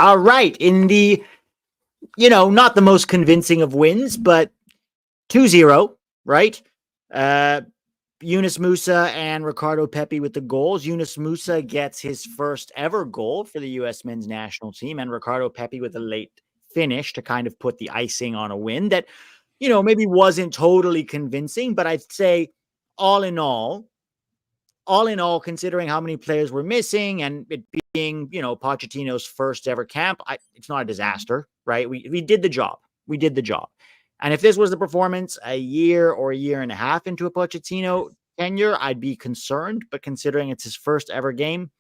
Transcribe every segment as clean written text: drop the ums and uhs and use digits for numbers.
All right. In the, not the most convincing of wins, but 2-0, right? Uh, Yunus Musah and Ricardo Pepi with the goals. Yunus Musah gets his first ever goal for the U.S. men's national team, and Ricardo Pepi with a late finish to kind of put the icing on a win that, maybe wasn't totally convincing, but I'd say all in all, considering how many players were missing and it being, Pochettino's first ever camp, it's not a disaster, right? We did the job. We did the job. And if this was the performance a year or a year and a half into a Pochettino tenure, I'd be concerned. But considering it's his first ever game,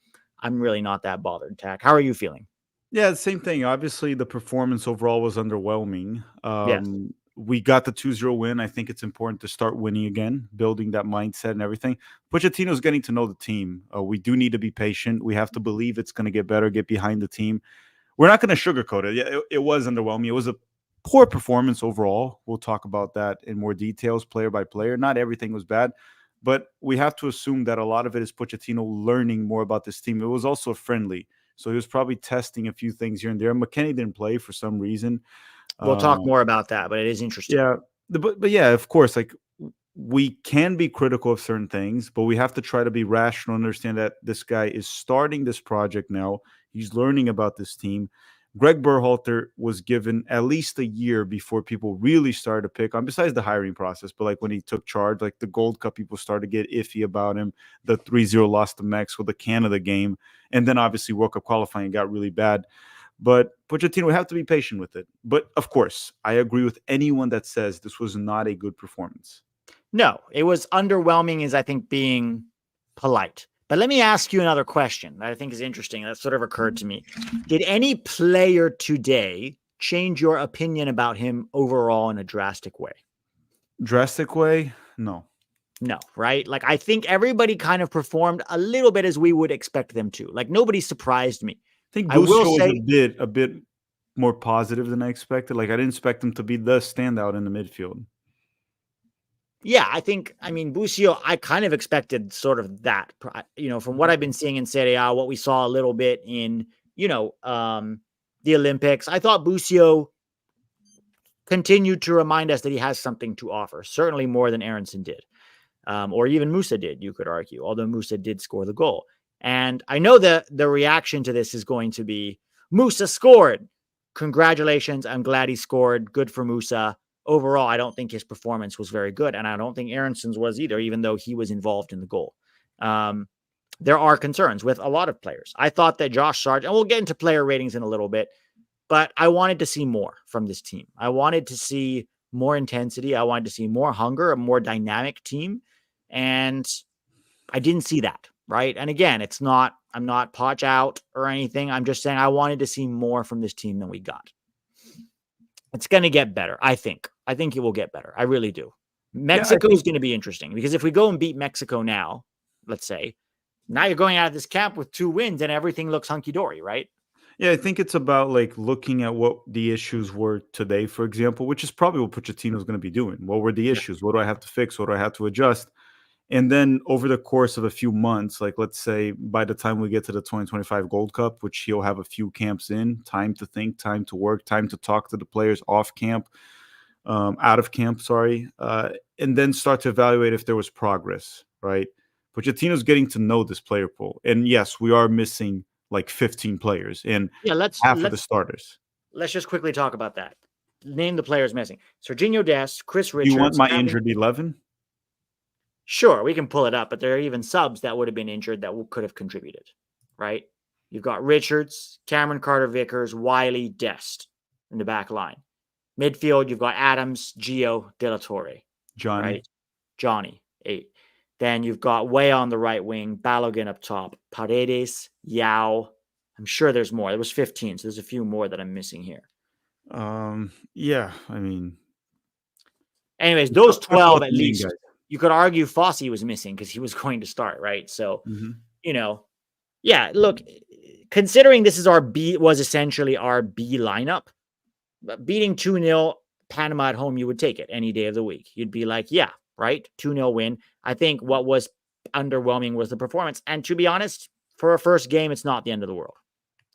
I'm really not that bothered, Tac. How are you feeling? Yeah, same thing. Obviously, the performance overall was underwhelming. Yes. We got the 2-0 win. I think it's important to start winning again, building that mindset and everything. Pochettino's getting to know the team. We do need to be patient. We have to believe it's going to get better, get behind the team. We're not going to sugarcoat it. Yeah, it was underwhelming. It was a poor performance overall. We'll talk about that in more details, player by player. Not everything was bad, but we have to assume that a lot of it is Pochettino learning more about this team. It was also friendly. So he was probably testing a few things here and there. McKennie didn't play for some reason. We'll Uh, talk more about that, but it is interesting. yeah, but yeah, of course, like we can be critical of certain things, but we have to try to be rational and understand that this guy is starting this project now. He's learning about this team. Greg Berhalter was given at least a year before people really started to pick on, besides the hiring process, but like when he took charge, like the Gold Cup, people started to get iffy about him. The 3-0 loss to Mexico, the Canada game, and then obviously World Cup qualifying got really bad. But Pochettino, we have to be patient with it. But of course, I agree with anyone that says this was not a good performance. No, it was underwhelming, is I think being polite. But let me ask you another question that I think is interesting. That sort of occurred to me. Did any player today change your opinion about him overall in a drastic way? Drastic way? No. No, right? Like, I think everybody kind of performed a little bit as we would expect them to. Like, nobody surprised me. I think I will Busio was say, a bit more positive than I expected. Like I didn't expect him to be the standout in the midfield. yeah, I mean, Busio, I kind of expected sort of that, from what I've been seeing in Serie A, what we saw a little bit in, the Olympics. I thought Busio continued to remind us that he has something to offer, certainly more than Aronson did, or even Musah did, you could argue, although Musah did score the goal. And I know that the reaction to this is going to be, Musah scored. Congratulations. I'm glad he scored. Good for Musah. Overall, I don't think his performance was very good. And I don't think Aronson's was either, even though he was involved in the goal. There are concerns with a lot of players. I thought that Josh Sargent, and we'll get into player ratings in a little bit, but I wanted to see more from this team. I wanted to see more intensity. I wanted to see more hunger, a more dynamic team. And I didn't see that, right? And again, I'm not Poch out or anything. I'm just saying I wanted to see more from this team than we got. It's going to get better, I think. I think it will get better. I really do. Mexico is going to be interesting because if we go and beat Mexico now, let's say, now you're going out of this camp with 2 wins and everything looks hunky-dory, right? Yeah, I think it's about like looking at what the issues were today, for example, which is probably what Pochettino is going to be doing. What were the Yeah. issues? What do I have to fix? What do I have to adjust? And then over the course of a few months, like let's say by the time we get to the 2025 Gold Cup, which he'll have a few camps in, time to think, time to work, time to talk to the players off camp, out of camp, sorry, and then start to evaluate if there was progress, right? Pochettino's getting to know this player pool. And yes, we are missing like 15 players and Yeah, half of the starters. let's just quickly talk about that. Name the players missing. Sergino Dest, Chris You want Richards. my injured 11? Sure, we can pull it up, but there are even subs that would have been injured that could have contributed, right? You've got Richards, Cameron Carter-Vickers, Wiley, Dest in the back line. Midfield, you've got Adams, Gio, De La Torre, Johnny. right? Johnny, 8. Then you've got way on the right wing, Balogun up top, Paredes, Yao. I'm sure there's more. There was 15, so there's a few more that I'm missing here. Yeah, I mean, anyways, those 12 at the main least. guys. You could argue Fossey was missing because he was going to start, right? So, yeah, look, considering this is was essentially our B lineup, beating 2-0 Panama at home, you would take it any day of the week. You'd be like, yeah, right? 2-0 win. I think what was underwhelming was the performance. And to be honest, for a first game, it's not the end of the world.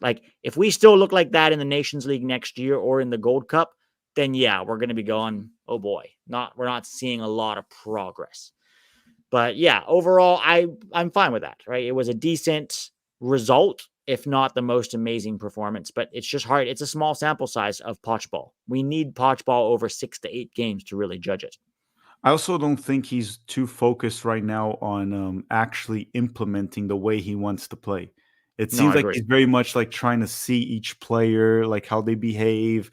Like, if we still look like that in the Nations League next year or in the Gold Cup, then yeah, we're going to be going, oh boy, we're not seeing a lot of progress. But yeah, overall, I'm fine with that, right? It was a decent result, if not the most amazing performance, but it's just hard. It's a small sample size of Poch ball. We need Poch ball over 6 to 8 games to really judge it. I also don't think he's too focused right now on actually implementing the way he wants to play. It No, seems I like agree. he's very much like trying to see each player, like how they behave,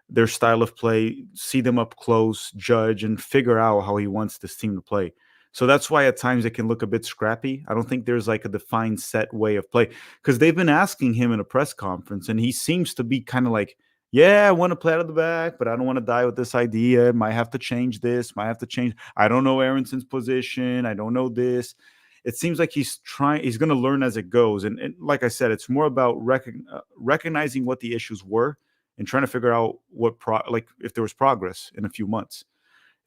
their style of play, see them up close, judge, and figure out how he wants this team to play. So that's why at times it can look a bit scrappy. I don't think there's like a defined set way of play because they've been asking him in a press conference, and he seems to be kind of like, yeah, I want to play out of the back, but I don't want to die with this idea. Might have to change this, might have to change. I don't know Aronson's position. I don't know this. It seems like he's going to learn as it goes. And like I said, it's more about recognizing what the issues were and trying to figure out like if there was progress in a few months.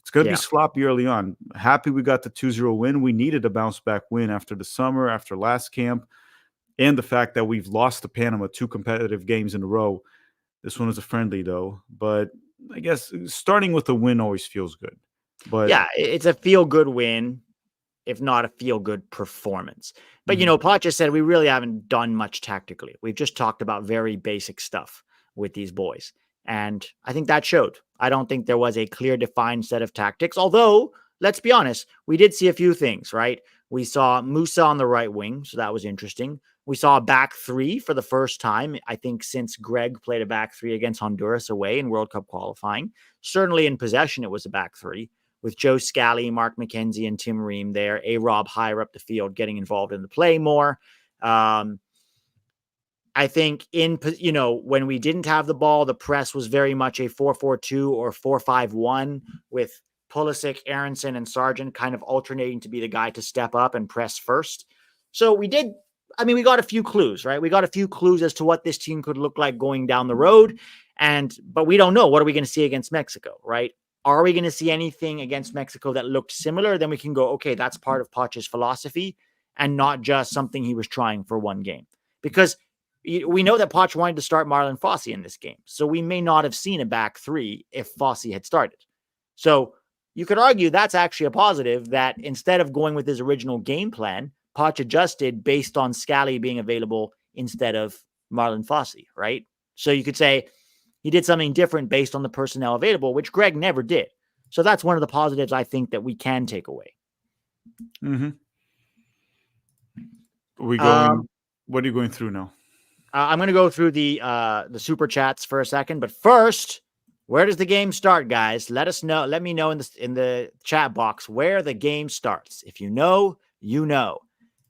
It's going to be sloppy early on. Happy we got the 2-0 win. We needed a bounce back win after the summer, after last camp, and the fact that we've lost to Panama 2 competitive games in a row. This one was a friendly, though. But I guess starting with a win always feels good. But yeah, it's a feel-good win, if not a feel-good performance. But, Poch just said we really haven't done much tactically. We've just talked about very basic stuff with these boys. And I think that showed. I don't think there was a clear, defined set of tactics. Although, let's be honest, we did see a few things, right? We saw Musah on the right wing, so that was interesting. We saw a back three for the first time, I think, since Greg played a back three against Honduras away in World Cup qualifying. Certainly in possession, it was a back three with Joe Scally, Mark McKenzie, and Tim Ream there. A-Rob higher up the field, getting involved in the play more. I think when we didn't have the ball, the press was very much a 4-4-2 or 4-5-1 with Pulisic, Aronson, and Sargent kind of alternating to be the guy to step up and press first. So we got a few clues, right? We got a few clues as to what this team could look like going down the road. But we don't know. What are we going to see against Mexico, right? Are we going to see anything against Mexico that looked similar? Then we can go, okay, that's part of Poch's philosophy and not just something he was trying for one game. Because we know that Poch wanted to start Marlon Fossey in this game. So we may not have seen a back three if Fossey had started. So you could argue that's actually a positive that instead of going with his original game plan, Poch adjusted based on Scally being available instead of Marlon Fossey, right? So you could say he did something different based on the personnel available, which Greg never did. So that's one of the positives I think that we can take away. Mm-hmm. What are you going through now? I'm going to go through the super chats for a second, but first, where does the game start, guys? Let us know. Let me know in the chat box where the game starts. If you know, you know.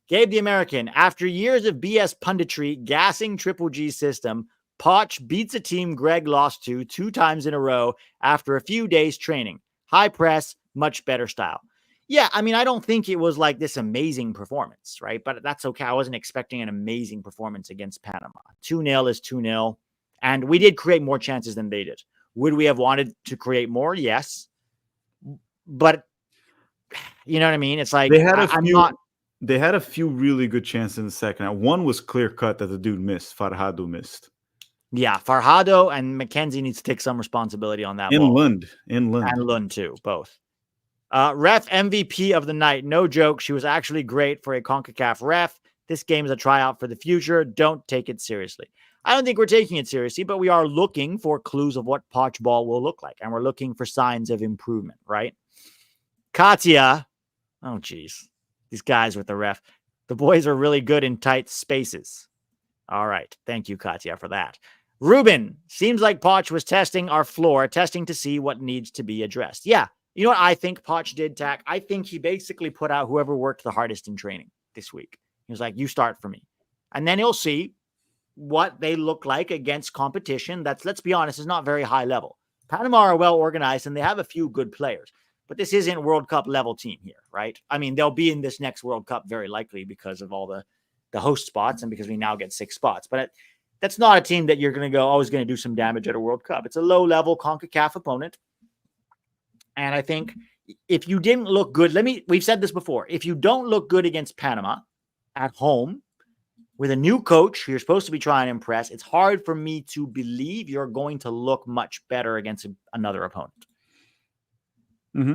Gabe the American, after years of BS punditry, gassing Triple G system, Poch beats a team Greg lost to 2 times in a row after a few days training. High press, much better style. Yeah, I don't think it was like this amazing performance, right? But that's okay. I wasn't expecting an amazing performance against Panama. 2-0 is 2-0. And we did create more chances than they did. Would we have wanted to create more? Yes. But you know what I mean? It's like, they had a few really good chances in the second half. One was clear cut that the dude missed. Farhadu missed. Yeah, Farhado and McKenzie needs to take some responsibility on that ball. Lund. And Lund too, both. Ref MVP of the night. No joke. She was actually great for a CONCACAF ref. This game is a tryout for the future. Don't take it seriously. I don't think we're taking it seriously, but we are looking for clues of what Poch ball will look like. And we're looking for signs of improvement, right? Katya. Oh, geez. These guys with the ref. The boys are really good in tight spaces. All right. Thank you, Katya, for that. Ruben. Seems like Poch was testing our floor, testing to see what needs to be addressed. Yeah. You know what I think Poch did, Tac? I think he basically put out whoever worked the hardest in training this week. He was like, you start for me. And then he'll see what they look like against competition that's, let's be honest, is not very high level. Panama are well organized and they have a few good players. But this isn't World Cup level team here, right? They'll be in this next World Cup very likely because of all the host spots and because we now get 6 spots. But that's not a team that you're going to go, always going to do some damage at a World Cup. It's a low-level CONCACAF opponent. And I think if you didn't look good, we've said this before. If you don't look good against Panama at home, with a new coach who you're supposed to be trying to impress, it's hard for me to believe you're going to look much better against another opponent. Mm-hmm.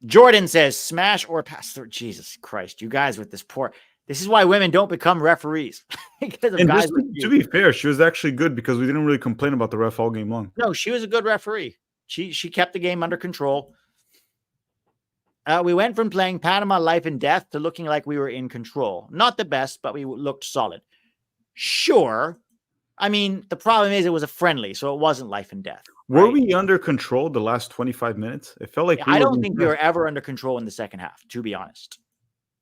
Jordan says, smash or pass through. Jesus Christ, you guys with this poor. This is why women don't become referees. Because of And guys just like to be fair, she was actually good because we didn't really complain about the ref all game long. No, she was a good referee. She kept the game under control. We went from playing Panama life and death to looking like we were in control. Not the best, but we looked solid. Sure. I mean, the problem is it was a friendly, so it wasn't life and death. Were we under control the last 25 minutes? It felt like I don't think we were ever under control in the second half, to be honest.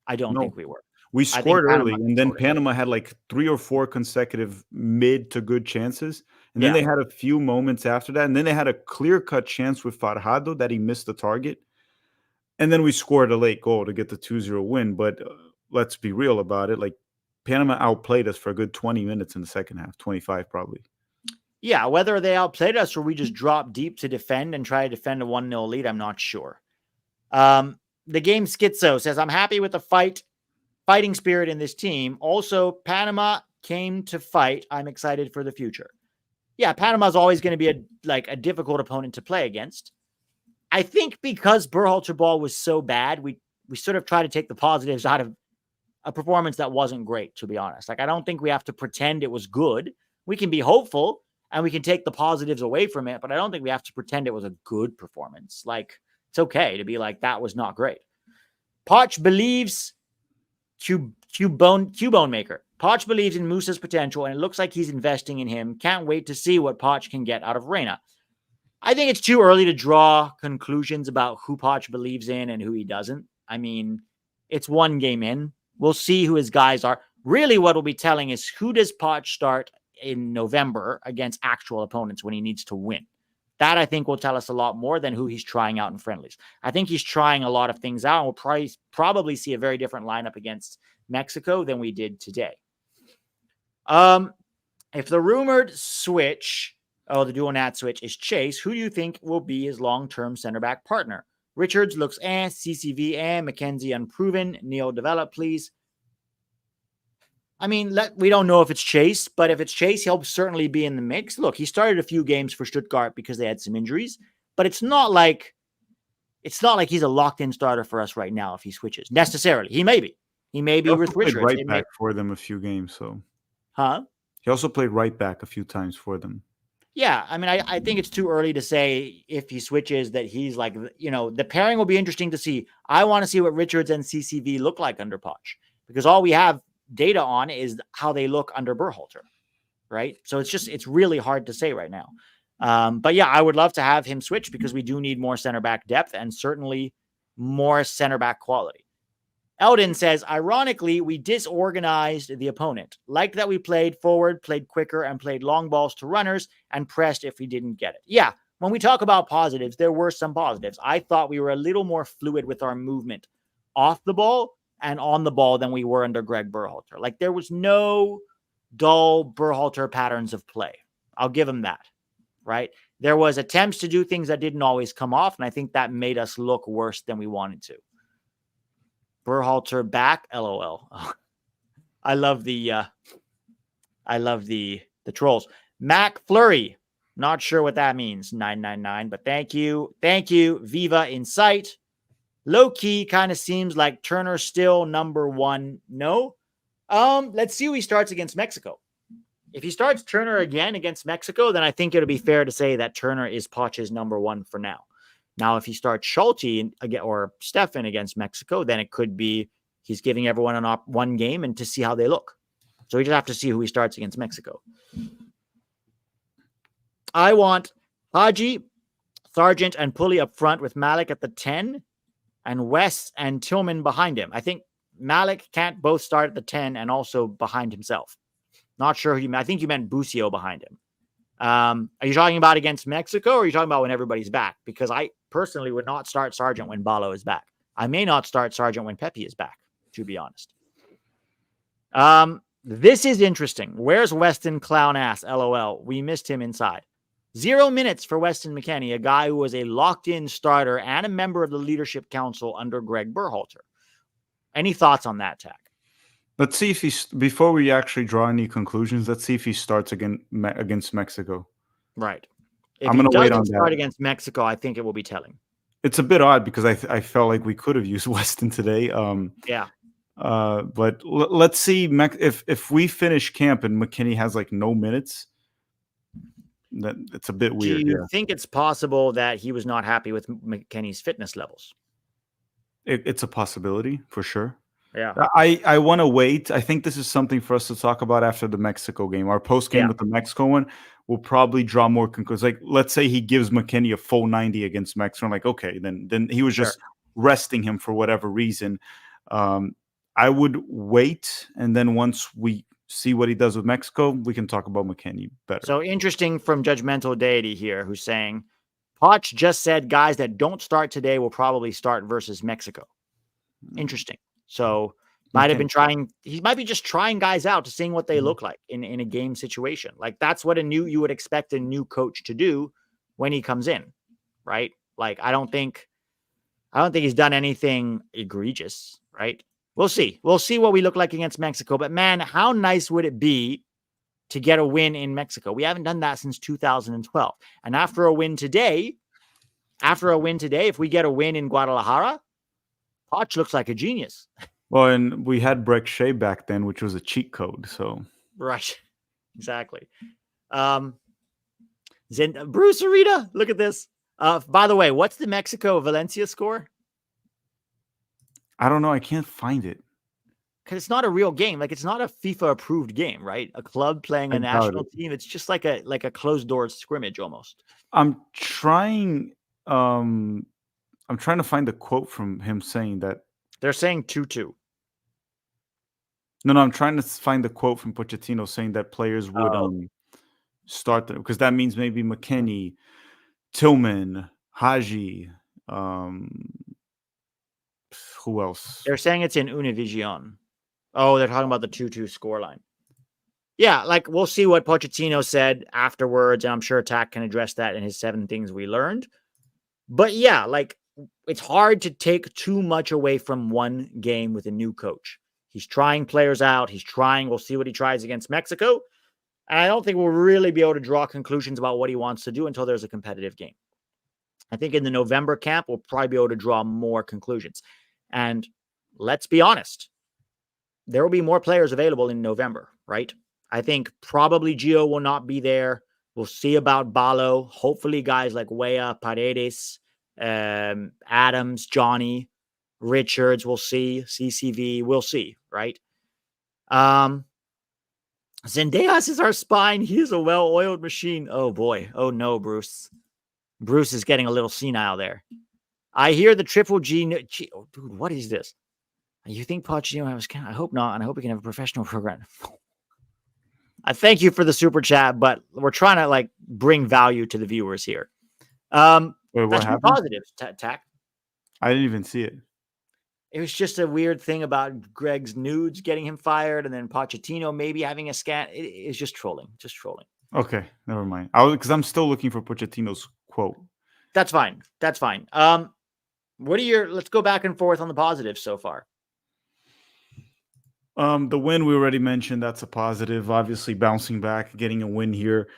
I don't think we were. We scored early, and then Panama had like 3 or 4 consecutive mid to good chances. And then they had a few moments after that. And then they had a clear-cut chance with Farhado that he missed the target. And then we scored a late goal to get the 2-0 win. But let's be real about it. Like, Panama outplayed us for a good 20 minutes in the second half, 25 probably. Yeah, whether they outplayed us or we just dropped deep to defend and try to defend a 1-0 lead, I'm not sure. The Game Schizo says, I'm happy with the fighting spirit in this team. Also, Panama came to fight. I'm excited for the future. Yeah, Panama's always going to be a difficult opponent to play against. I think because Berhalter ball was so bad, we sort of try to take the positives out of a performance that wasn't great, to be honest. Like, I don't think we have to pretend it was good. We can be hopeful and we can take the positives away from it, but I don't think we have to pretend it was a good performance. Like, it's okay to be like, that was not great. Poch believes Cubone Maker. Poch believes in Musah's potential, and it looks like he's investing in him. Can't wait to see what Poch can get out of Reina. I think it's too early to draw conclusions about who Poch believes in and who he doesn't. I mean, it's one game in. We'll see who his guys are. Really, what we'll be telling is who does Poch start in November against actual opponents when he needs to win. That, I think, will tell us a lot more than who he's trying out in friendlies. I think he's trying a lot of things out. We'll probably see a very different lineup against Mexico than we did today. If the rumored switch, the dual nat switch is Chase, who do you think will be his long-term center back partner? Richards looks CCV McKenzie unproven. Neil, develop, please. I mean, we don't know if it's Chase, but if it's Chase, he'll certainly be in the mix. Look, he started a few games for Stuttgart because they had some injuries, but it's not like he's a locked-in starter for us right now if he switches necessarily. He may be with Richards. Right back for them a few games, so. He also played right back a few times for them. Yeah, I mean, I think it's too early to say if he switches that he's like, the pairing will be interesting to see. I want to see what Richards and CCV look like under Poch, because all we have data on is how they look under Berhalter, right? So it's really hard to say right now. But yeah, I would love to have him switch because we do need more center back depth and certainly more center back quality. Eldon says, ironically, we disorganized the opponent. Like that we played forward, played quicker, and played long balls to runners and pressed if we didn't get it. Yeah, when we talk about positives, there were some positives. I thought we were a little more fluid with our movement off the ball and on the ball than we were under Greg Berhalter. Like, there was no dull Berhalter patterns of play. I'll give him that, right? There was attempts to do things that didn't always come off, and I think that made us look worse than we wanted to. Berhalter back, LOL. I love the trolls. Mac Flurry, not sure what that means. 999, but thank you. Viva in sight. Low key kind of seems like Turner still number one. No. Let's see who he starts against Mexico. If he starts Turner again against Mexico, then I think it'll be fair to say that Turner is Poch's number one for now. Now, if he starts Schulte again or Stefan against Mexico, then it could be he's giving everyone one game and to see how they look. So we just have to see who he starts against Mexico. I want Haji, Sargent, and Pulley up front with Malik at the 10 and West and Tillman behind him. I think Malik can't both start at the 10 and also behind himself. Not sure who you meant. I think you meant Busio behind him. Are you talking about against Mexico or are you talking about when everybody's back? Because I personally would not start Sargent when Balo is back. I may not start Sargent when Pepi is back, to be honest. This is interesting. Where's Weston clown ass? LOL. We missed him inside. 0 minutes for Weston McKennie, a guy who was a locked-in starter and a member of the leadership council under Greg Berhalter. Any thoughts on that, Tac? Let's see if before we actually draw any conclusions. Let's see if he starts against Mexico. Right. If I'm he gonna wait on doesn't start that. against Mexico, I think it will be telling. It's a bit odd because I felt like we could have used Weston today. Yeah. But let's see if we finish camp and McKennie has like no minutes. That it's a bit Do weird. you Yeah, think it's possible that he was not happy with McKennie's fitness levels? it's a possibility for sure. Yeah. I want to wait. I think this is something for us to talk about after the Mexico game. Our post game Yeah. with the Mexico one will probably draw more conclusions. Like, let's say he gives McKennie a full 90 against Mexico. I'm like, okay, then he was Sure. just resting him for whatever reason. I would wait, and then once we see what he does with Mexico, we can talk about McKennie better. So interesting from Judgmental Deity here, who's saying, Poch just said guys that don't start today will probably start versus Mexico. Interesting. So might have been trying, he might be just trying guys out to seeing what they look like in a game situation. Like that's what you would expect a new coach to do when he comes in, right? Like I don't think he's done anything egregious, right? We'll see. We'll see what we look like against Mexico. But man, how nice would it be to get a win in Mexico? We haven't done that since 2012. And after a win today, if we get a win in Guadalajara, Poch looks like a genius. Well, and we had Breck Shea back then, which was a cheat code. So right, exactly. Bruce Arita, look at this. By the way, what's the Mexico Valencia score? I don't know. I can't find it because it's not a real game. Like it's not a FIFA approved game, right? A club playing a national team. It's just like a closed door scrimmage almost. I'm trying to find the quote from him saying that. They're saying 2-2. No, I'm trying to find the quote from Pochettino saying that players would start them because that means maybe McKennie, Tillman, Haji, who else? They're saying it's in Univision. Oh, they're talking about the 2-2 scoreline. Yeah, like we'll see what Pochettino said afterwards, and I'm sure Tac can address that in his 7 things we learned. But yeah, like it's hard to take too much away from one game with a new coach. He's trying players out. We'll see what he tries against Mexico. And I don't think we'll really be able to draw conclusions about what he wants to do until there's a competitive game. I think in the November camp, we'll probably be able to draw more conclusions. And let's be honest, there will be more players available in November, right? I think probably Gio will not be there. We'll see about Balo. Hopefully guys like Weah, Paredes, Adams, Johnny, Richards, we'll see. CCV, we'll see, right? Zendejas is our spine. He is a well-oiled machine. Oh, boy. Oh, no, Bruce. Bruce is getting a little senile there. I hear the triple G. Oh, dude, what is this? You think Pochettino has? I hope not, and I hope we can have a professional program. I thank you for the super chat, but we're trying to like bring value to the viewers here. Wait, what happened? Positives, Tac. I didn't even see it. It was just a weird thing about Greg's nudes getting him fired, and then Pochettino maybe having a scan. It's just trolling, Okay, never mind. Because I'm still looking for Pochettino's quote. That's fine. Let's go back and forth on the positives so far. The win we already mentioned, that's a positive. Obviously, bouncing back, getting a win here.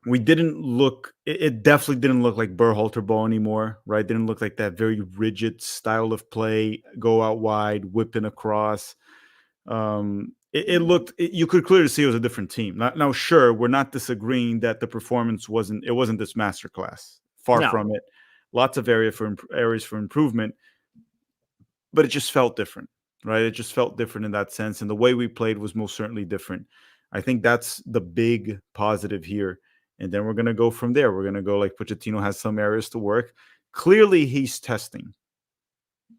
We didn't look. It definitely didn't look like Berhalter ball anymore, right? Didn't look like that very rigid style of play. Go out wide, whipping across. It looked. You could clearly see it was a different team. Now, sure, we're not disagreeing that the performance wasn't. It wasn't this masterclass. Far from it. Lots of areas for improvement, but it just felt different. Right. It just felt different in that sense. And the way we played was most certainly different. I think that's the big positive here. And then we're going to go from there. We're going to go like Pochettino has some areas to work. Clearly, he's testing.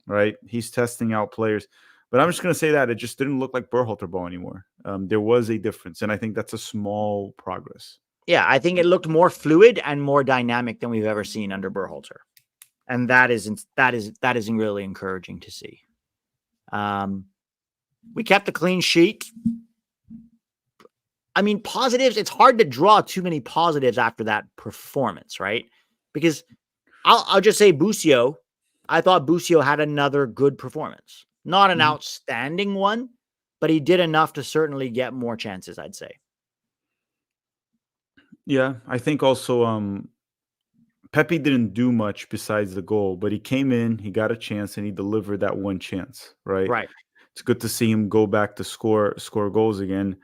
Right. He's testing out players. But I'm just going to say that it just didn't look like Berhalter ball anymore. There was a difference. And I think that's a small progress. Yeah. I think it looked more fluid and more dynamic than we've ever seen under Berhalter. And that is really encouraging to see. We kept a clean sheet. I mean, positives, it's hard to draw too many positives after that performance, right? Because I'll just say Busio. I thought Busio had another good performance. Not an outstanding one, but he did enough to certainly get more chances, I'd say. Yeah, I think also Pepi didn't do much besides the goal, but he came in, he got a chance, and he delivered that one chance, right? Right. It's good to see him go back to score goals again.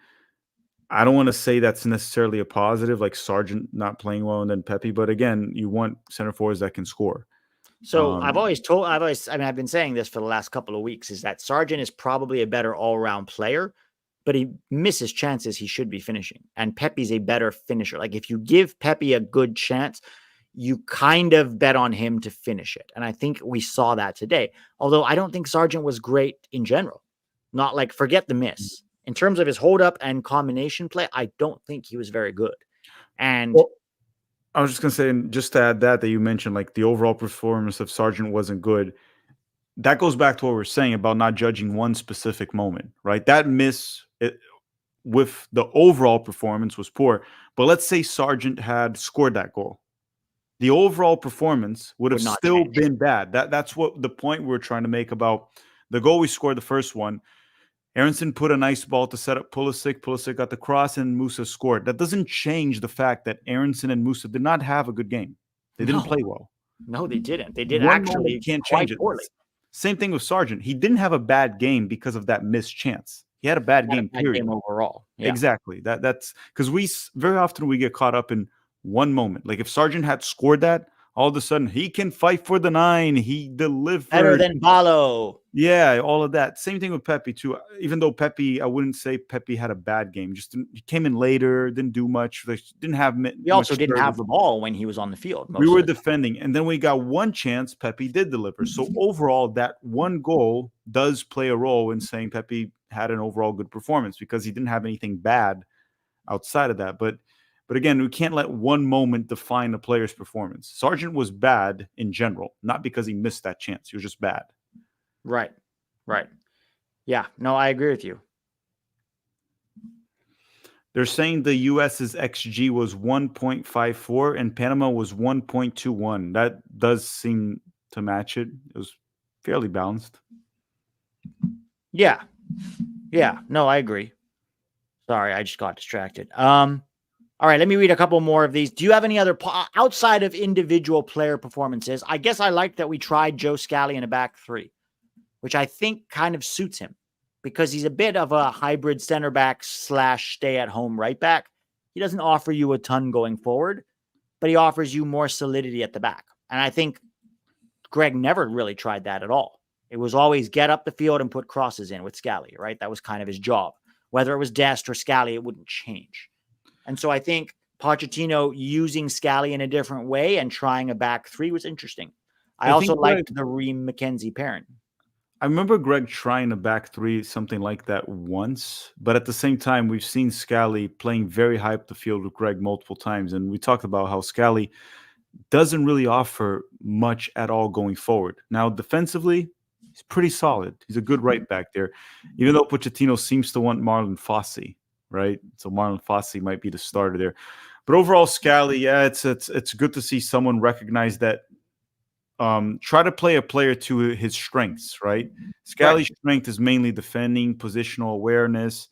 I don't want to say that's necessarily a positive, like Sargent not playing well and then Pepi, but again, you want center forwards that can score. So I've been saying this for the last couple of weeks, is that Sargent is probably a better all-round player, but he misses chances he should be finishing. And Pepi's a better finisher. Like if you give Pepi a good chance, you kind of bet on him to finish it. And I think we saw that today. Although I don't think Sargent was great in general. Not like, forget the miss. In terms of his hold up and combination play, I don't think he was very good. And Well, I was just gonna say, and just to add that you mentioned, like the overall performance of Sargent wasn't good. That goes back to what we're saying about not judging one specific moment, right? That miss with the overall performance was poor. But let's say Sargent had scored that goal. The overall performance would have not still change. been bad. That's what the point we're trying to make about the goal we scored, the first one. Aronson put a nice ball to set up Pulisic. Pulisic got the cross, and Musah scored. That doesn't change the fact that Aronson and Musah did not have a good game. They didn't play well. No, they didn't. They did One actually moment can't quite change it. poorly. Same thing with Sargent. He didn't have a bad game because of that missed chance. He had a bad game, period. Overall. Yeah. Exactly. That's because we very often we get caught up in one moment. Like if Sargent had scored that, all of a sudden he can fight for the 9. He delivered better than Balo. Yeah, all of that. Same thing with Pepi too. Even though Pepi, I wouldn't say Pepi had a bad game. He came in later, didn't do much. Didn't have. He also didn't have the ball when he was on the field. We were defending, and then we got one chance. Pepi did deliver. So overall, that one goal does play a role in saying Pepi had an overall good performance because he didn't have anything bad outside of that. But again, we can't let one moment define a player's performance. Sargent was bad in general, not because he missed that chance. He was just bad. Right. Yeah, no, I agree with you. They're saying the US's XG was 1.54 and Panama was 1.21. That does seem to match it. It was fairly balanced. Yeah. No, I agree. Sorry, I just got distracted. All right, let me read a couple more of these. Do you have any other outside of individual player performances? I guess I like that we tried Joe Scally in a back 3, which I think kind of suits him because he's a bit of a hybrid center back / stay-at-home right back. He doesn't offer you a ton going forward, but he offers you more solidity at the back. And I think Greg never really tried that at all. It was always get up the field and put crosses in with Scally, right? That was kind of his job. Whether it was Dest or Scally, it wouldn't change. And so I think Pochettino using Scally in a different way and trying a back 3 was interesting. I also liked the Reem McKenzie pairing. I remember Greg trying a back 3, something like that once. But at the same time, we've seen Scally playing very high up the field with Greg multiple times. And we talked about how Scally doesn't really offer much at all going forward. Now, defensively, he's pretty solid. He's a good right back there, even though Pochettino seems to want Marlon Fossey, right? So Marlon Fossey might be the starter there. But overall, Scally, yeah, it's good to see someone recognize that. Try to play a player to his strengths, right? Scally's strength is mainly defending, positional awareness.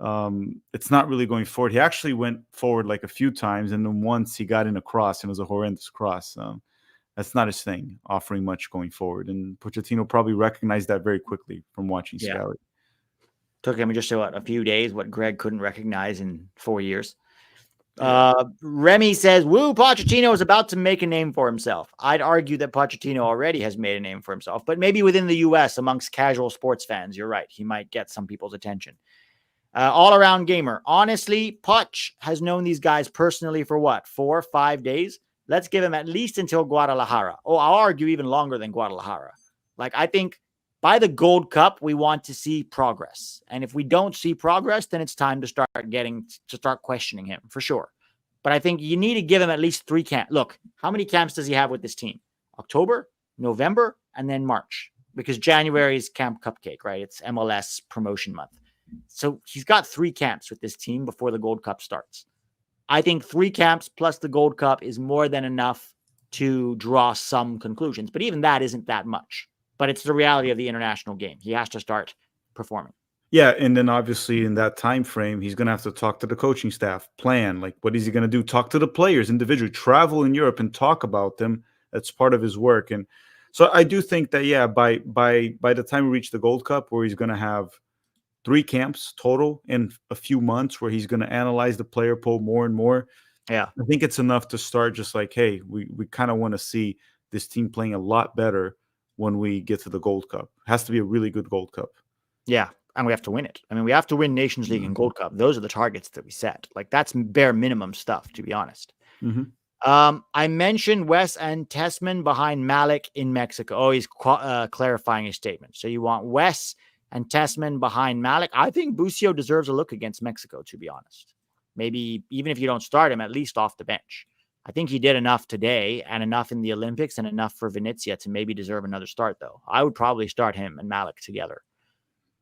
It's not really going forward. He actually went forward like a few times, and then once he got in a cross, and it was a horrendous cross. That's not his thing, offering much going forward. And Pochettino probably recognized that very quickly from watching Scally. Took him just a few days, what Greg couldn't recognize in 4 years. Remy says, woo, Pochettino is about to make a name for himself. I'd argue that Pochettino already has made a name for himself, but maybe within the US amongst casual sports fans, you're right. He might get some people's attention. All-around gamer. Honestly, Poch has known these guys personally for what, 4 or 5 days? Let's give him at least until Guadalajara. Oh, I'll argue even longer than Guadalajara. Like, I think by the Gold Cup, we want to see progress. And if we don't see progress, then it's time to start questioning him for sure. But I think you need to give him at least 3 camps. Look, how many camps does he have with this team? October, November, and then March. Because January is Camp Cupcake, right? It's MLS promotion month. So he's got 3 camps with this team before the Gold Cup starts. I think 3 camps plus the Gold Cup is more than enough to draw some conclusions. But even that isn't that much. but it's the reality of the international game. He has to start performing. Yeah, and then obviously in that time frame, he's going to have to talk to the coaching staff, plan, like what is he going to do? Talk to the players individually, travel in Europe and talk about them. That's part of his work. And so I do think that by the time we reach the Gold Cup, where he's going to have 3 camps total in a few months, where he's going to analyze the player pool more and more. Yeah, I think it's enough to start just like, hey, we kind of want to see this team playing a lot better when we get to the Gold Cup. It has to be a really good Gold Cup. yeah. And we have to win it. I mean, we have to win Nations League and Gold Cup. Those are the targets that we set. Like, that's bare minimum stuff, to be honest. I mentioned Wes and Tessman behind Malik in Mexico. Oh, he's clarifying his statement. So you want Wes and Tessman behind Malik? I think Busio deserves a look against Mexico, to be honest. Maybe even if you don't start him, at least off the bench. I think he did enough today and enough in the Olympics and enough for Venezia to maybe deserve another start, though. I would probably start him and Malik together.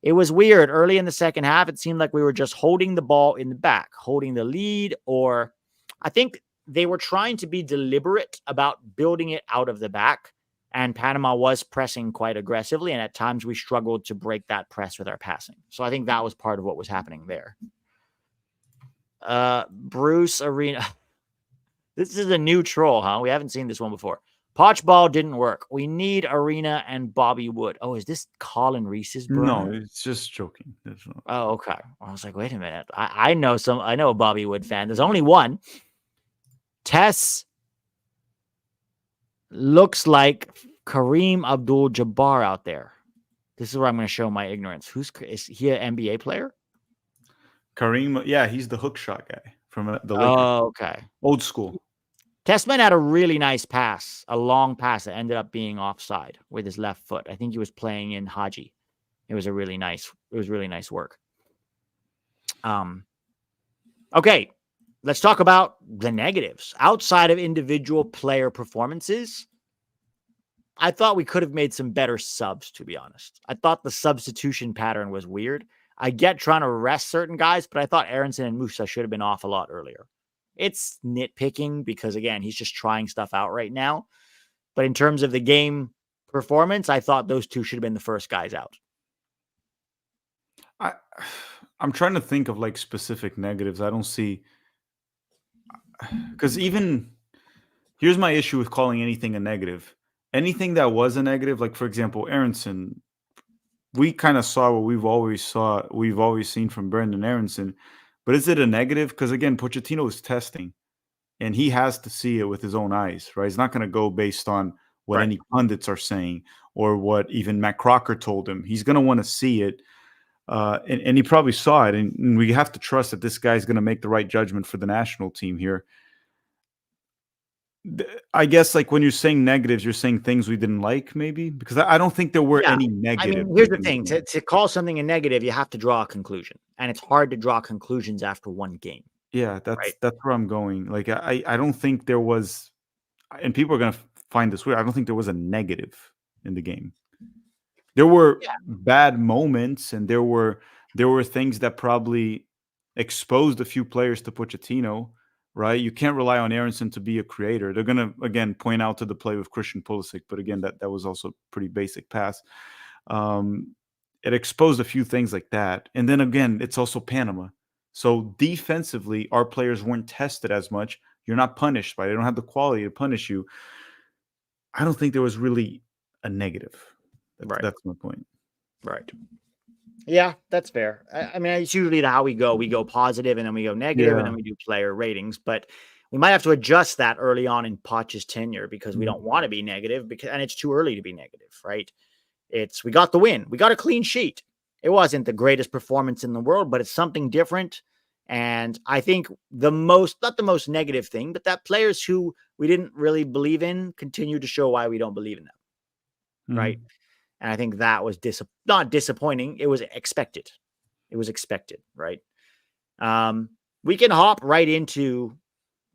It was weird. Early in the second half, it seemed like we were just holding the ball in the back, holding the lead, or I think they were trying to be deliberate about building it out of the back, and Panama was pressing quite aggressively, and at times we struggled to break that press with our passing. So I think that was part of what was happening there. Bruce Arena. This is a new troll, huh? We haven't seen this one before. Poch ball didn't work. We need Arena and Bobby Wood. Oh, is this Colin Reese's brother? No, it's just joking. Oh, okay. I was like, wait a minute. I know a Bobby Wood fan. There's only one. Tess looks like Kareem Abdul-Jabbar out there. This is where I'm going to show my ignorance. Is he an NBA player? Kareem, yeah, he's the hook shot guy from the Lakers. Oh, okay. Old school. Tessman had a really nice pass, a long pass that ended up being offside with his left foot. I think he was playing in Haji. It was really nice work. Okay, let's talk about the negatives. Outside of individual player performances, I thought we could have made some better subs, to be honest. I thought the substitution pattern was weird. I get trying to rest certain guys, but I thought Aronson and Musah should have been off a lot earlier. It's nitpicking because, again, he's just trying stuff out right now. But in terms of the game performance, I thought those two should have been the first guys out. I'm trying to think of like specific negatives. I don't see, because even here's my issue with calling anything a negative. Anything that was a negative, like for example, Aronson, we kind of saw what we've always seen from Brendan Aronson. But is it a negative? Because again, Pochettino is testing, and he has to see it with his own eyes, right? He's not going to go based on what any pundits are saying or what even Matt Crocker told him. He's going to want to see it, and he probably saw it. And we have to trust that this guy's going to make the right judgment for the national team here. I guess like when you're saying negatives, you're saying things we didn't like, maybe, because I don't think there were any negatives. I mean, here's the thing: to call something a negative, you have to draw a conclusion, and it's hard to draw conclusions after one game. Yeah, that's where I'm going. Like I don't think there was, and people are gonna find this weird. I don't think there was a negative in the game. There were bad moments, and there were things that probably exposed a few players to Pochettino. Right, you can't rely on Aronson to be a creator. They're gonna again point out to the play with Christian Pulisic, but again, that was also a pretty basic pass. It exposed a few things like that, and then again, it's also Panama. So defensively, our players weren't tested as much. You're not punished by it. They don't have the quality to punish you. I don't think there was really a negative. That's my point. Right. Yeah, that's fair. I mean, it's usually how we go. We go positive, and then we go negative, and then we do player ratings. But we might have to adjust that early on in Poch's tenure because we don't want to be negative, and it's too early to be negative, right? We got the win. We got a clean sheet. It wasn't the greatest performance in the world, but it's something different. And I think not the most negative thing, but that players who we didn't really believe in continue to show why we don't believe in them, right? And I think that was not disappointing. It was expected. Right? We can hop right into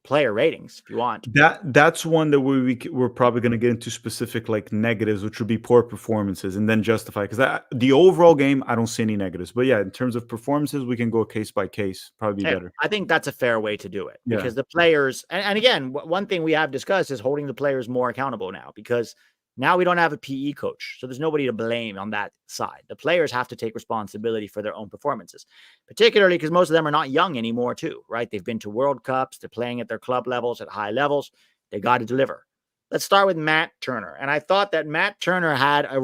player ratings if you want. That's one that we're probably going to get into specific like negatives, which would be poor performances, and then justify. Because the overall game, I don't see any negatives. But yeah, in terms of performances, we can go case by case. Probably be better. I think that's a fair way to do it because the players, and again, one thing we have discussed is holding the players more accountable now because Now we don't have a PE coach, so there's nobody to blame on that side. The players have to take responsibility for their own performances, particularly because most of them are not young anymore too, right? They've been to World Cups. They're playing at their club levels, at high levels. They got to deliver. Let's start with Matt Turner. And I thought that Matt Turner had a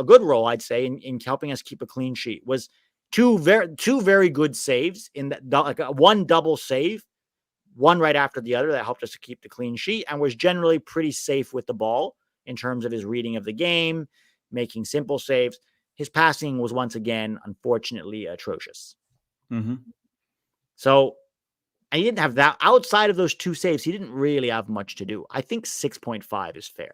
good role, I'd say, in helping us keep a clean sheet. Was two very good saves in that, like one double save, one right after the other, that helped us to keep the clean sheet, and was generally pretty safe with the ball in terms of his reading of the game, making simple saves. His passing was once again, unfortunately, atrocious. Mm-hmm. So he didn't have that. Outside of those two saves, he didn't really have much to do. I think 6.5 is fair.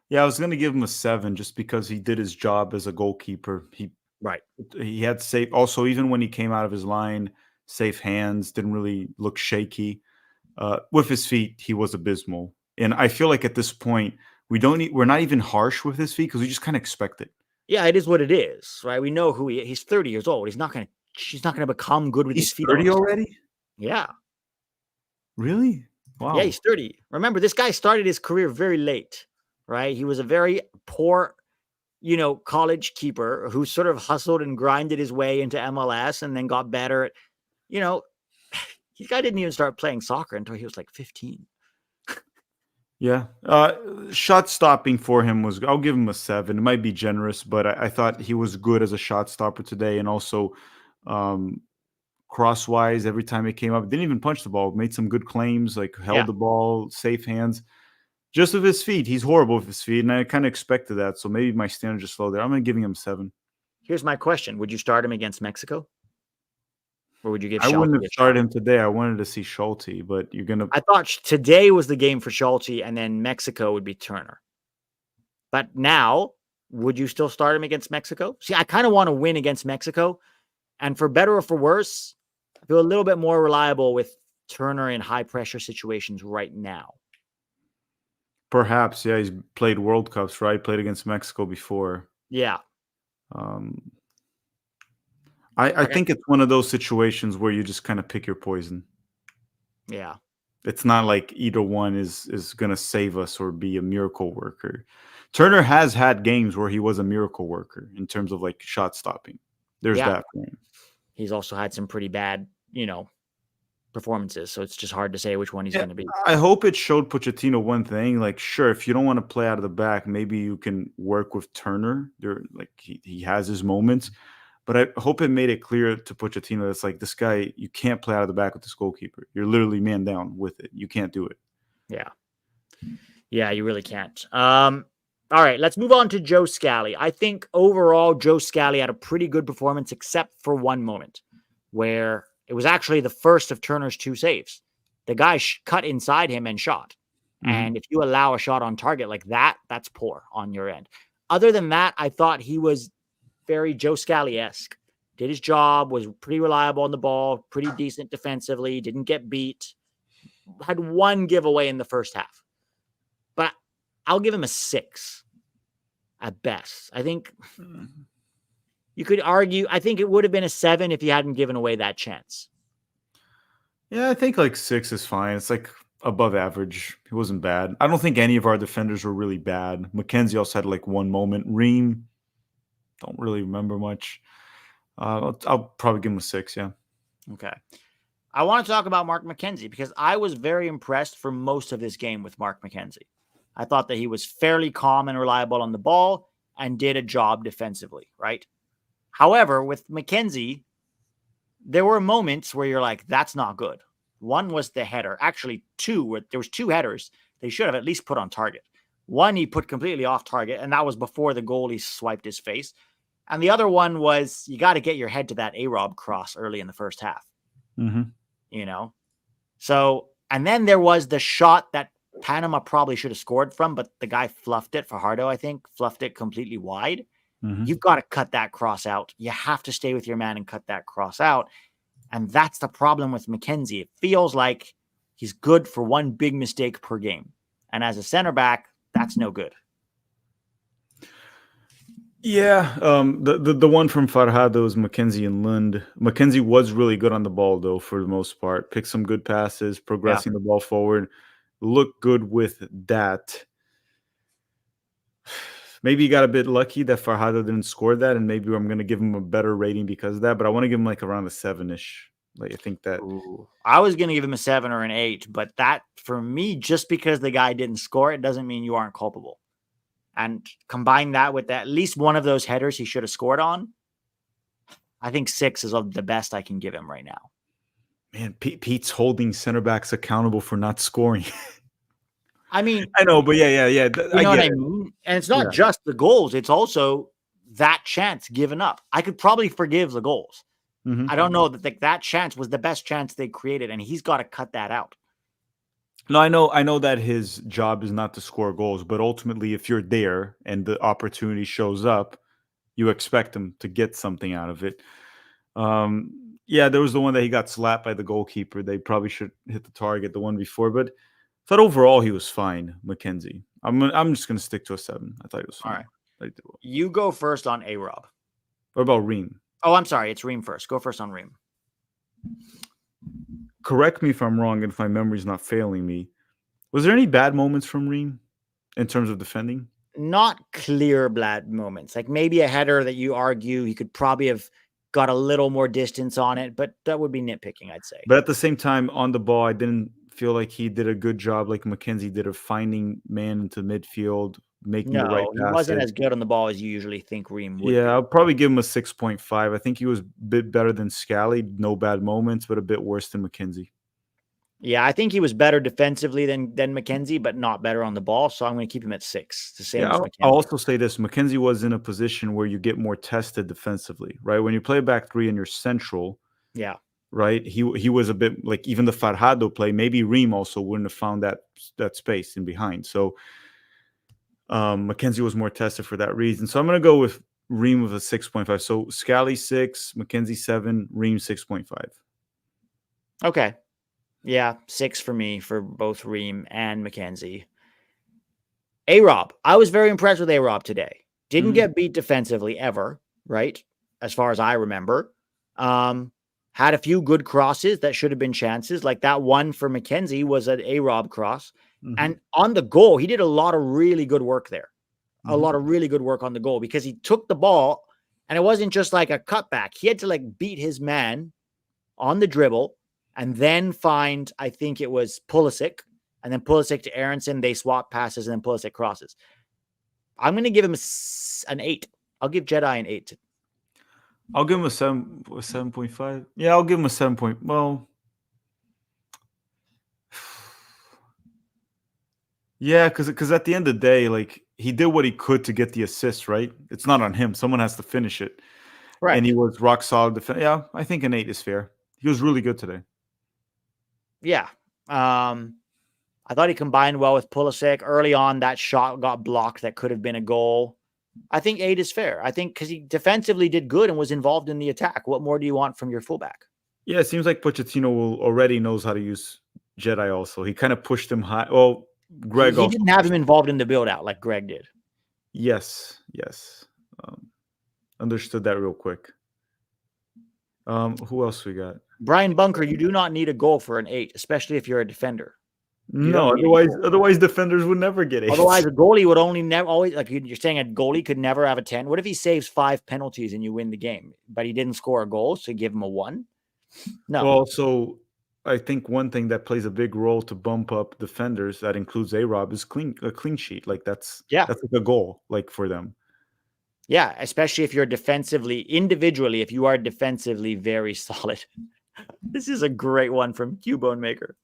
Yeah, I was going to give him a 7 just because he did his job as a goalkeeper. He had safe. Also, even when he came out of his line, safe hands, didn't really look shaky. With his feet, he was abysmal. And I feel like at this point, we're not even harsh with his feet because we just kind of expect it. Yeah, it is what it is, right? We know who he's 30 years old. She's not going to become good with his feet. 30 already? Yeah. Really? Wow. Yeah, he's 30. Remember, this guy started his career very late, right? He was a very poor, college keeper who sort of hustled and grinded his way into MLS and then got better at, this guy didn't even start playing soccer until he was like 15. Yeah. Shot stopping for him I'll give him a 7. It might be generous, but I thought he was good as a shot stopper today. And also crosswise, every time it came up, didn't even punch the ball, made some good claims, like held the ball, safe hands. Just with his feet, he's horrible with his feet. And I kind of expected that. So maybe my standard just low there. I'm going to give him 7. Here's my question. Would you start him against Mexico? Or would you give I Schulte wouldn't have started him today. I wanted to see Schulte, but you're going to... I thought today was the game for Schulte, and then Mexico would be Turner. But now, would you still start him against Mexico? See, I kind of want to win against Mexico. And for better or for worse, I feel a little bit more reliable with Turner in high-pressure situations right now. Perhaps, yeah. He's played World Cups, right? Played against Mexico before. Yeah. I think it's one of those situations where you just kind of pick your poison. Yeah. It's not like either one is going to save us or be a miracle worker. Turner has had games where he was a miracle worker in terms of like shot stopping. There's that for him. He's also had some pretty bad, performances. So it's just hard to say which one he's going to be. I hope it showed Pochettino one thing. Like, sure, if you don't want to play out of the back, maybe you can work with Turner. He has his moments. But I hope it made it clear to Pochettino that's like, this guy, you can't play out of the back with this goalkeeper. You're literally man down with it. You can't do it. Yeah. Yeah, you really can't. All right, let's move on to Joe Scally. I think overall, Joe Scally had a pretty good performance, except for one moment where it was actually the first of Turner's 2 saves. The guy cut inside him and shot. Mm-hmm. And if you allow a shot on target like that, that's poor on your end. Other than that, I thought he was very Joe Scally-esque. Did his job, was pretty reliable on the ball, pretty decent defensively, didn't get beat. Had one giveaway in the first half. But I'll give him a 6 at best. I think you could argue, I think it would have been a 7 if he hadn't given away that chance. Yeah, I think like 6 is fine. It's like above average. It wasn't bad. I don't think any of our defenders were really bad. McKenzie also had like one moment. Ream, don't really remember much. I'll probably give him a 6, yeah. Okay. I want to talk about Mark McKenzie because I was very impressed for most of this game with Mark McKenzie. I thought that he was fairly calm and reliable on the ball and did a job defensively, right? However, with McKenzie, there were moments where you're like, that's not good. One was the header. Actually, there was 2 headers they should have at least put on target. One he put completely off target, and that was before the goalie swiped his face. And the other one was you got to get your head to that A-Rob cross early in the first half. Mm-hmm. So, and then there was the shot that Panama probably should have scored from, but the guy fluffed it. Fajardo, I think, fluffed it completely wide. Mm-hmm. You've got to cut that cross out. You have to stay with your man and cut that cross out. And that's the problem with McKenzie. It feels like he's good for one big mistake per game. And as a center back, that's no good. Yeah, the one from Farhado was McKenzie and Lund. McKenzie was really good on the ball, though, for the most part. Picked some good passes, progressing the ball forward. Looked good with that. Maybe he got a bit lucky that Farhado didn't score that, and maybe I'm going to give him a better rating because of that. But I want to give him like around a 7-ish. Like I think that. Ooh. I was going to give him a 7 or an 8, but that for me, just because the guy didn't score it doesn't mean you aren't culpable. And combine that with at least one of those headers he should have scored on. I think 6 is the best I can give him right now. Man, Pete's holding center backs accountable for not scoring. I mean, I know, but yeah. You know what I mean? And it's not just the goals. It's also that chance given up. I could probably forgive the goals. Mm-hmm. I don't know that that chance was the best chance they created, and he's got to cut that out. No, I know that his job is not to score goals, but ultimately, if you're there and the opportunity shows up, you expect him to get something out of it. Yeah, there was the one that he got slapped by the goalkeeper. They probably should hit the target, the one before, but I thought overall he was fine, Mackenzie. I'm just going to stick to a 7. I thought he was fine. All right. You go first on A-Rob. What about Ream? Oh, I'm sorry. It's Ream first. Go first on Ream. Correct me if I'm wrong and if my memory's not failing me. Was there any bad moments from Ream in terms of defending? Not clear bad moments. Like maybe a header that you argue he could probably have got a little more distance on it, but that would be nitpicking, I'd say. But at the same time, on the ball, I didn't feel like he did a good job like Mackenzie did of finding man into midfield, making the right passes. He wasn't as good on the ball as you usually think Ream would. Yeah, I'll probably give him a 6.5. I think he was a bit better than Scally. No bad moments, but a bit worse than Mackenzie. Yeah, I think he was better defensively than Mackenzie, but not better on the ball. So I'm going to keep him at 6. It's the same as Mackenzie. I'll also say this. Mackenzie was in a position where you get more tested defensively, right? When you play back 3 and you're central, yeah, right? He was a bit like even the Farhado play, maybe Ream also wouldn't have found that space in behind. So Mackenzie was more tested for that reason. So I'm going to go with Ream with a 6.5. So Scally 6, Mackenzie 7, Ream 6.5. Okay. Yeah, 6 for me for both Ream and Mackenzie. A-Rob. I was very impressed with A-Rob today. Didn't get beat defensively ever, right? As far as I remember. Had a few good crosses that should have been chances. Like that one for Mackenzie was an A-Rob cross. Mm-hmm. And on the goal, he did a lot of really good work there. Mm-hmm. A lot of really good work on the goal because he took the ball and it wasn't just like a cutback. He had to like beat his man on the dribble and then find, I think it was Pulisic, and then Pulisic to Aronson. They swap passes, and then Pulisic crosses. I'm going to give him an 8. I'll give Jedi an 8. I'll give him a 7.5. Yeah, I'll give him a 7. Well, yeah, because at the end of the day, like he did what he could to get the assist, right? It's not on him. Someone has to finish it. Right. And he was rock solid defense. Yeah, I think an 8 is fair. He was really good today. Yeah. I thought he combined well with Pulisic. Early on, that shot got blocked. That could have been a goal. I think 8 is fair. I think because he defensively did good and was involved in the attack. What more do you want from your fullback? Yeah, it seems like Pochettino already knows how to use Jedi also. He kind of pushed him high. Well, Greg he didn't have him involved in the build-out like Greg did. Yes. Understood that real quick. Who else we got? Brian Bunker, you do not need a goal for an 8, especially if you're a defender. No, otherwise defenders would never get 8. Otherwise, a goalie would always like you're saying a goalie could never have a 10. What if he saves 5 penalties and you win the game, but he didn't score a goal, so you give him a 1? No. Well, so I think one thing that plays a big role to bump up defenders, that includes A-Rob, is a clean sheet. Like that's like a goal, like for them. Yeah, especially if you're individually, if you are defensively very solid. This is a great one from Cubone Maker.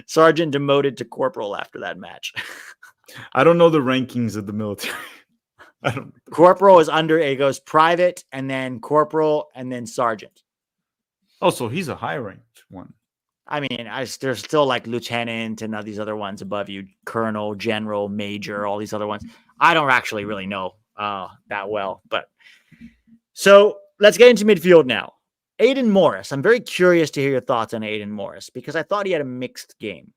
Sergeant demoted to corporal after that match. I don't know the rankings of the military. Corporal is under, it goes private and then corporal and then sergeant. Oh, so he's a high ranked one. I mean, there's still like lieutenant and all these other ones above you, colonel, general, major, all these other ones. I don't actually really know that well, but so let's get into midfield now. Aiden Morris. I'm very curious to hear your thoughts on Aiden Morris because I thought he had a mixed game.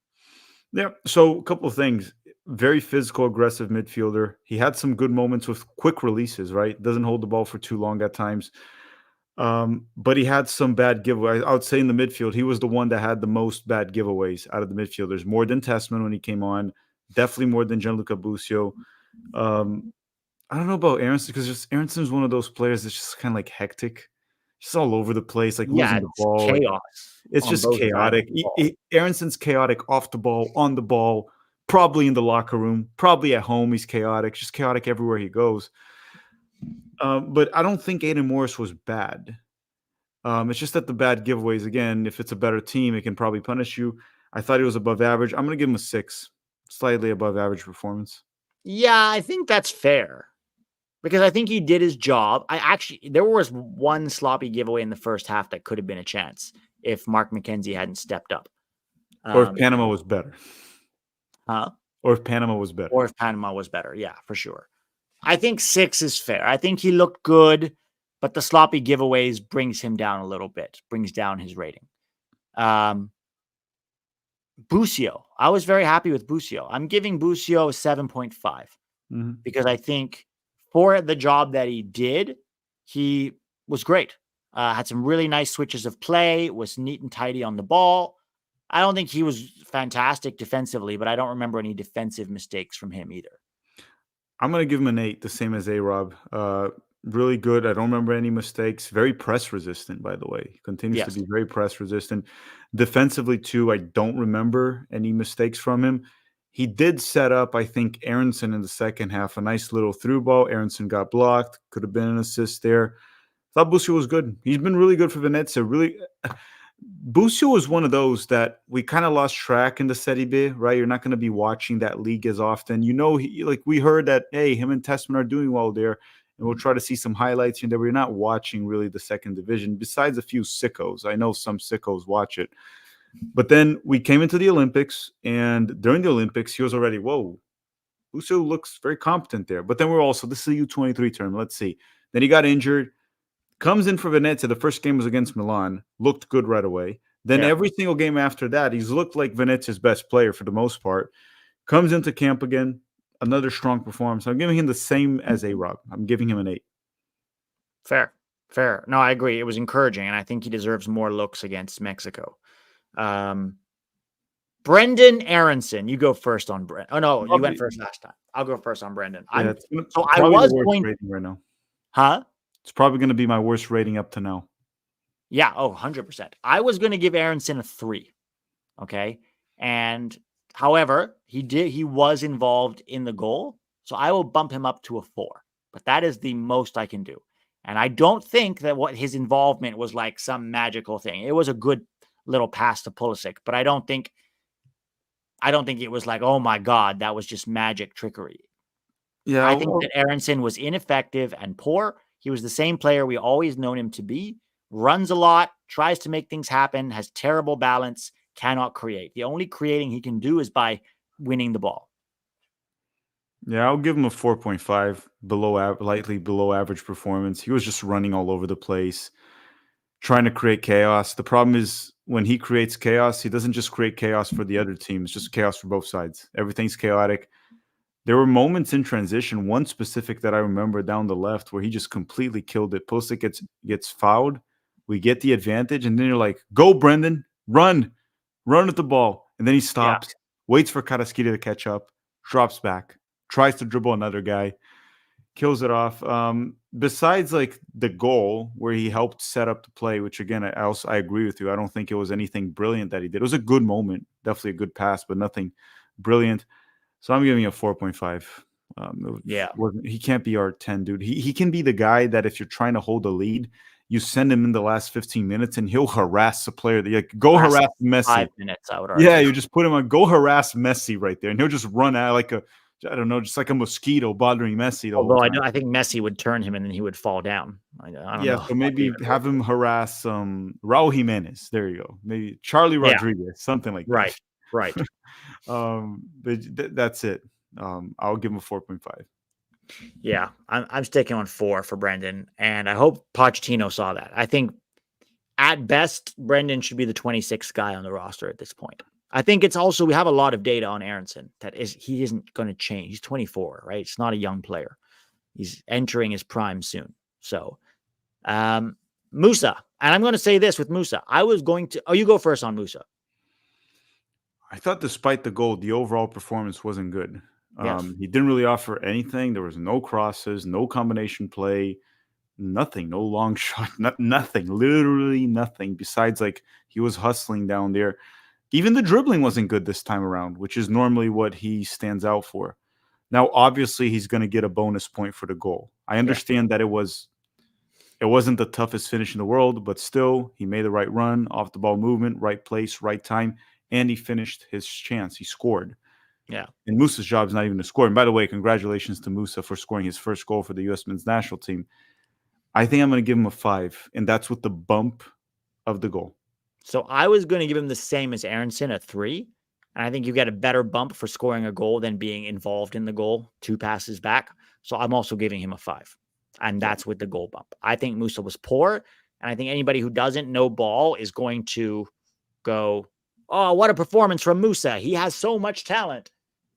Yeah. So a couple of things. Very physical, aggressive midfielder. He had some good moments with quick releases, right? Doesn't hold the ball for too long at times. But he had some bad giveaways. I would say in the midfield, he was the one that had the most bad giveaways out of the midfielders. More than Tessman when he came on. Definitely more than Gianluca Busio. I don't know about Aronson because just Aronson's one of those players that's just kind of like hectic, just all over the place, like Yeah, losing the it's ball. Like chaos it's on just both sides of chaotic. the ball. Aronson's chaotic off the ball, on the ball, probably in the locker room, probably at home. He's chaotic, just chaotic everywhere he goes. But I don't think Aiden Morris was bad. It's just that the bad giveaways, again, if it's a better team, it can probably punish you. I thought he was above average. I'm going to give him a 6, slightly above average performance. Yeah, I think that's fair because I think he did his job. There was one sloppy giveaway in the first half that could have been a chance if Mark McKenzie hadn't stepped up. Or if Panama was better. Huh? Or if Panama was better. Or if Panama was better. Yeah, for sure. I think 6 is fair. I think he looked good, but the sloppy giveaways brings him down a little bit, brings down his rating. Busio. I was very happy with Busio. I'm giving Busio a 7.5 because I think for the job that he did, he was great. Had some really nice switches of play, was neat and tidy on the ball. I don't think he was fantastic defensively, but I don't remember any defensive mistakes from him either. I'm going to give him an 8, the same as A-Rob. Really good. I don't remember any mistakes. Very press resistant, by the way. He continues to be very press resistant. Defensively, too, I don't remember any mistakes from him. He did set up, I think, Aronson in the second half. A nice little through ball. Aronson got blocked. Could have been an assist there. Thought Busio was good. He's been really good for Venezia. Really, Busio was one of those that we kind of lost track in the Serie B, right? You're not going to be watching that league as often. You know, like we heard that, hey, him and Tessman are doing well there, and we'll try to see some highlights here. That we're not watching really the second division, besides a few sickos. I know some sickos watch it. But then we came into the Olympics, and during the Olympics, he was already, whoa, Busio looks very competent there. But then we're also, this is a U23 term. Let's see. Then he got injured. Comes in for Venezia. The first game was against Milan. Looked good right away. Then every single game after that, he's looked like Venezia's best player for the most part. Comes into camp again. Another strong performance. I'm giving him the same as A-Rob. I'm giving him an 8. Fair. No, I agree. It was encouraging, and I think he deserves more looks against Mexico. Brendan Aronson, you go first on Brendan. Oh, no, you went first last time. I'll go first on Brendan. Yeah, I was going rating right now. Huh? It's probably going to be my worst rating up to now. Yeah, 100%. I was going to give Aronson a 3. Okay. And however, he was involved in the goal. So I will bump him up to a 4. But that is the most I can do. And I don't think that what his involvement was like some magical thing. It was a good little pass to Pulisic, but I don't think it was like, oh my God, that was just magic trickery. Yeah, I think that Aronson was ineffective and poor. He was the same player we always known him to be. Runs a lot, tries to make things happen, has terrible balance, cannot create. The only creating he can do is by winning the ball. Yeah, I'll give him a 4.5, lightly below average performance. He was just running all over the place, trying to create chaos. The problem is when he creates chaos, he doesn't just create chaos for the other team. It's just chaos for both sides. Everything's chaotic. There were moments in transition, one specific that I remember down the left where he just completely killed it. Pulisic gets fouled. We get the advantage, and then you're like, go, Brendan, run at the ball. And then he stops, waits for Karaskiri to catch up, drops back, tries to dribble another guy, kills it off. Besides like the goal where he helped set up the play, which again, I agree with you. I don't think it was anything brilliant that he did. It was a good moment, definitely a good pass, but nothing brilliant. So I'm giving a 4.5. He can't be our 10, dude. He can be the guy that if you're trying to hold a lead, you send him in the last 15 minutes and he'll harass the player. Go harass Messi. 5 minutes, I would argue. Yeah, you just put him on, go harass Messi right there. And he'll just run out like just like a mosquito bothering Messi. Although I think Messi would turn him and then he would fall down. I don't know. So maybe have him harass Raul Jimenez. There you go. Maybe Charlie Rodriguez, something like that. Right. But that's it. I'll give him a 4.5. Yeah, I'm sticking on 4 for Brendan, and I hope Pochettino saw that. I think at best, Brendan should be the 26th guy on the roster at this point. I think it's also, we have a lot of data on Aronson he isn't going to change. He's 24, right? It's not a young player. He's entering his prime soon. So, Musah, and I'm going to say this with Musah. You go first on Musah. I thought despite the goal, the overall performance wasn't good. Yes. He didn't really offer anything. There was no crosses, no combination play, nothing, no long shot, nothing, literally nothing. Besides, like, he was hustling down there. Even the dribbling wasn't good this time around, which is normally what he stands out for. Now, obviously, he's going to get a bonus point for the goal. I Yeah. understand that it wasn't the toughest finish in the world, but still, he made the right run, off the ball movement, right place, right time, and he finished his chance. He scored. Yeah. And Musah's job is not even to score. And by the way, congratulations to Musah for scoring his first goal for the U.S. men's national team. I think I'm going to give him a 5, and that's with the bump of the goal. So I was going to give him the same as Aronson, a 3. And I think you get a better bump for scoring a goal than being involved in the goal 2 passes back. So I'm also giving him a 5. And that's with the goal bump. I think Musah was poor. And I think anybody who doesn't know ball is going to go, oh, what a performance from Musah. He has so much talent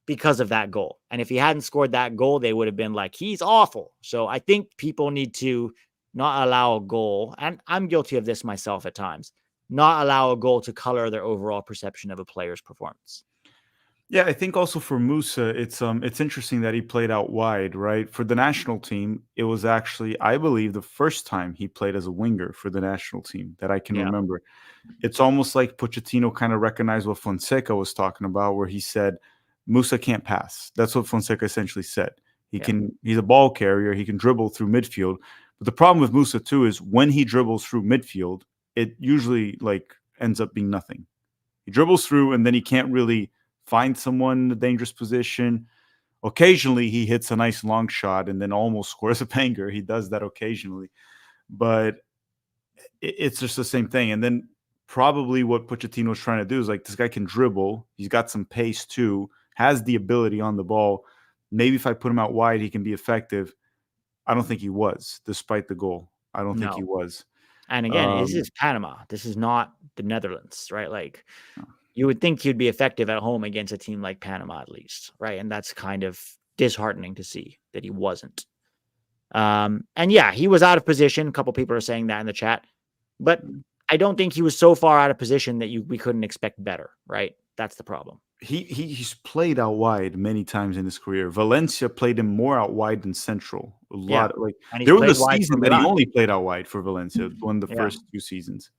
because of that goal. And if he hadn't scored that goal, they would have been like, he's awful. So I think people need to not allow a goal. And I'm guilty of this myself at times. Not allow a goal to color their overall perception of a player's performance. Yeah, I think also for Musah, it's interesting that he played out wide, right? For the national team, it was actually, I believe, the first time he played as a winger for the national team that I can Yeah. remember. It's almost like Pochettino kind of recognized what Fonseca was talking about, where he said, Musah can't pass. That's what Fonseca essentially said. He's a ball carrier. He can dribble through midfield. But the problem with Musah too is when he dribbles through midfield, it usually like ends up being nothing. He dribbles through and then he can't really find someone in a dangerous position. Occasionally he hits a nice long shot and then almost scores a banger. He does that occasionally. But it's just the same thing. And then probably what Pochettino was trying to do is like, this guy can dribble. He's got some pace too, has the ability on the ball. Maybe if I put him out wide, he can be effective. I don't think he was, despite the goal. I don't think he was. And again, this is Panama. This is not the Netherlands, right? Like, you would think he'd be effective at home against a team like Panama, at least, right? And that's kind of disheartening to see that he wasn't. And yeah, he was out of position. A couple people are saying that in the chat, but I don't think he was so far out of position that we couldn't expect better, right? That's the problem. He's played out wide many times in his career. Valencia played him more out wide than central. A lot, like there was a season that he only played out wide for Valencia, one of the first 2 seasons.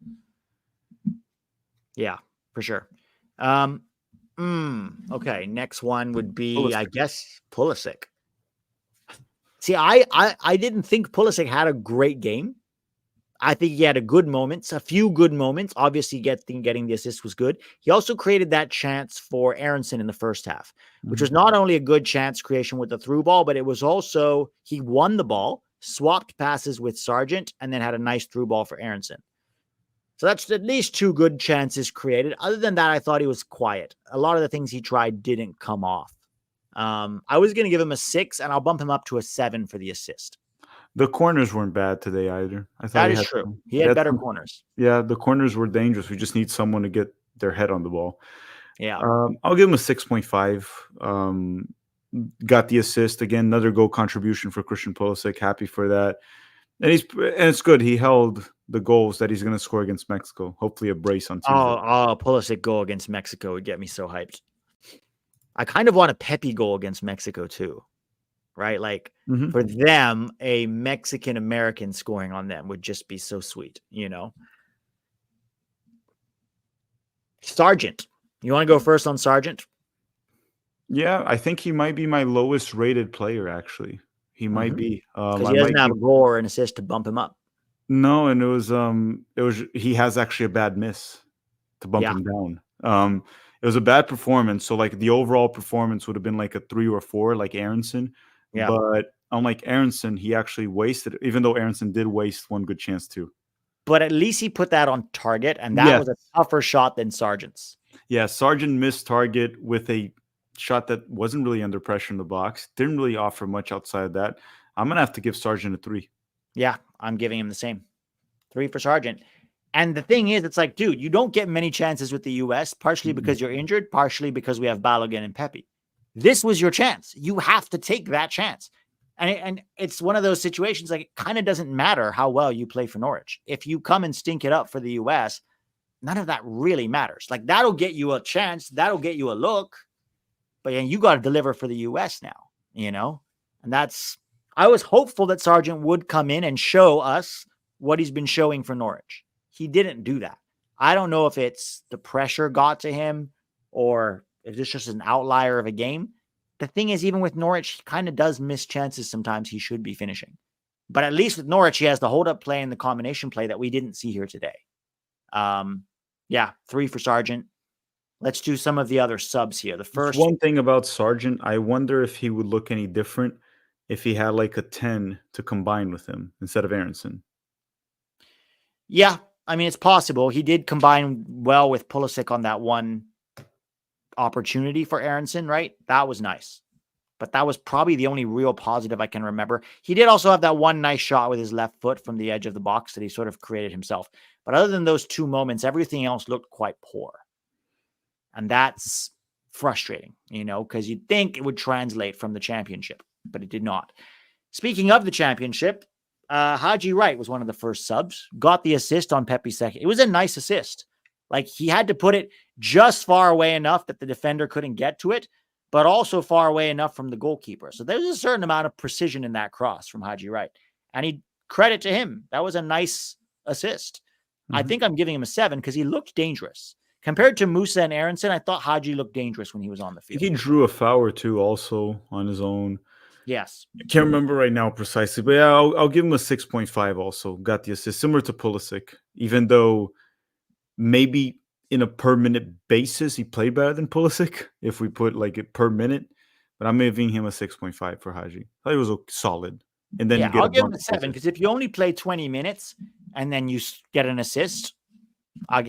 Yeah, for sure. Okay, next one would be Pulisic. I guess Pulisic. See, I didn't think Pulisic had a great game. I think he had a few good moments. Obviously, getting the assist was good. He also created that chance for Aronson in the first half, which was not only a good chance creation with the through ball, but it was also he won the ball, swapped passes with Sargent, and then had a nice through ball for Aronson. So that's at least 2 good chances created. Other than that, I thought he was quiet. A lot of the things he tried didn't come off. I was going to give him a 6, and I'll bump him up to a 7 for the assist. The corners weren't bad today either. I thought that is true. He had better corners. Yeah, the corners were dangerous. We just need someone to get their head on the ball. Yeah. I'll give him a 6.5. Got the assist. Again, another goal contribution for Christian Pulisic. Happy for that. And it's good. He held the goals that he's going to score against Mexico. Hopefully a brace on Tuesday. Pulisic goal against Mexico would get me so hyped. I kind of want a Pepi goal against Mexico too. Right? Like for them, a Mexican American scoring on them would just be so sweet, you know? Sargent. You want to go first on Sargent? Yeah, I think he might be my lowest rated player, actually. He might be. Because he doesn't have a goal or an assist to bump him up. No, and it was he has actually a bad miss to bump him down. It was a bad performance. So like the overall performance would have been like a 3 or 4, like Aronson. Yeah. But unlike Aronson, he actually wasted, even though Aronson did waste one good chance too. But at least he put that on target, and that was a tougher shot than Sargent's. Yeah, Sargent missed target with a shot that wasn't really under pressure in the box. Didn't really offer much outside of that. I'm going to have to give Sargent a 3. Yeah, I'm giving him the same. 3 for Sargent. And the thing is, it's like, dude, you don't get many chances with the U.S., partially because you're injured, partially because we have Balogun and Pepi. This was your chance. You have to take that chance. And it's one of those situations, like, it kind of doesn't matter how well you play for Norwich. If you come and stink it up for the U.S., none of that really matters. Like, that'll get you a chance. That'll get you a look. but you got to deliver for the US now, and I was hopeful that Sargent would come in and show us what he's been showing for Norwich. He didn't do that. I don't know if it's the pressure got to him or if it's just an outlier of a game. The thing is, even with Norwich, he kind of does miss chances sometimes he should be finishing. But at least with Norwich, he has the hold-up play and the combination play that we didn't see here today. 3 for Sargent. Let's do some of the other subs here. The first one thing about Sargent, I wonder if he would look any different if he had like a 10 to combine with him instead of Aronson. Yeah, I mean, it's possible. He did combine well with Pulisic on that one opportunity for Aronson, right? That was nice. But that was probably the only real positive I can remember. He did also have that one nice shot with his left foot from the edge of the box that he sort of created himself. But other than those 2 moments, everything else looked quite poor. And that's frustrating, because you'd think it would translate from the championship, but it did not. Speaking of the championship, Haji Wright was one of the first subs, got the assist on Pepi's second. It was a nice assist. Like, he had to put it just far away enough that the defender couldn't get to it, but also far away enough from the goalkeeper. So there's a certain amount of precision in that cross from Haji Wright. And credit to him. That was a nice assist. Mm-hmm. I think I'm giving him a 7 because he looked dangerous. Compared to Musah and Aronson, I thought Haji looked dangerous when he was on the field. He drew a foul or two also on his own. Yes. I can't remember right now precisely, but yeah, I'll give him a 6.5 also. Got the assist, similar to Pulisic, even though maybe in a per minute basis, he played better than Pulisic if we put like it per minute. But I'm giving him a 6.5 for Haji. I thought it was solid. And then I'll give him a 7 because if you only play 20 minutes and then you get an assist, I'll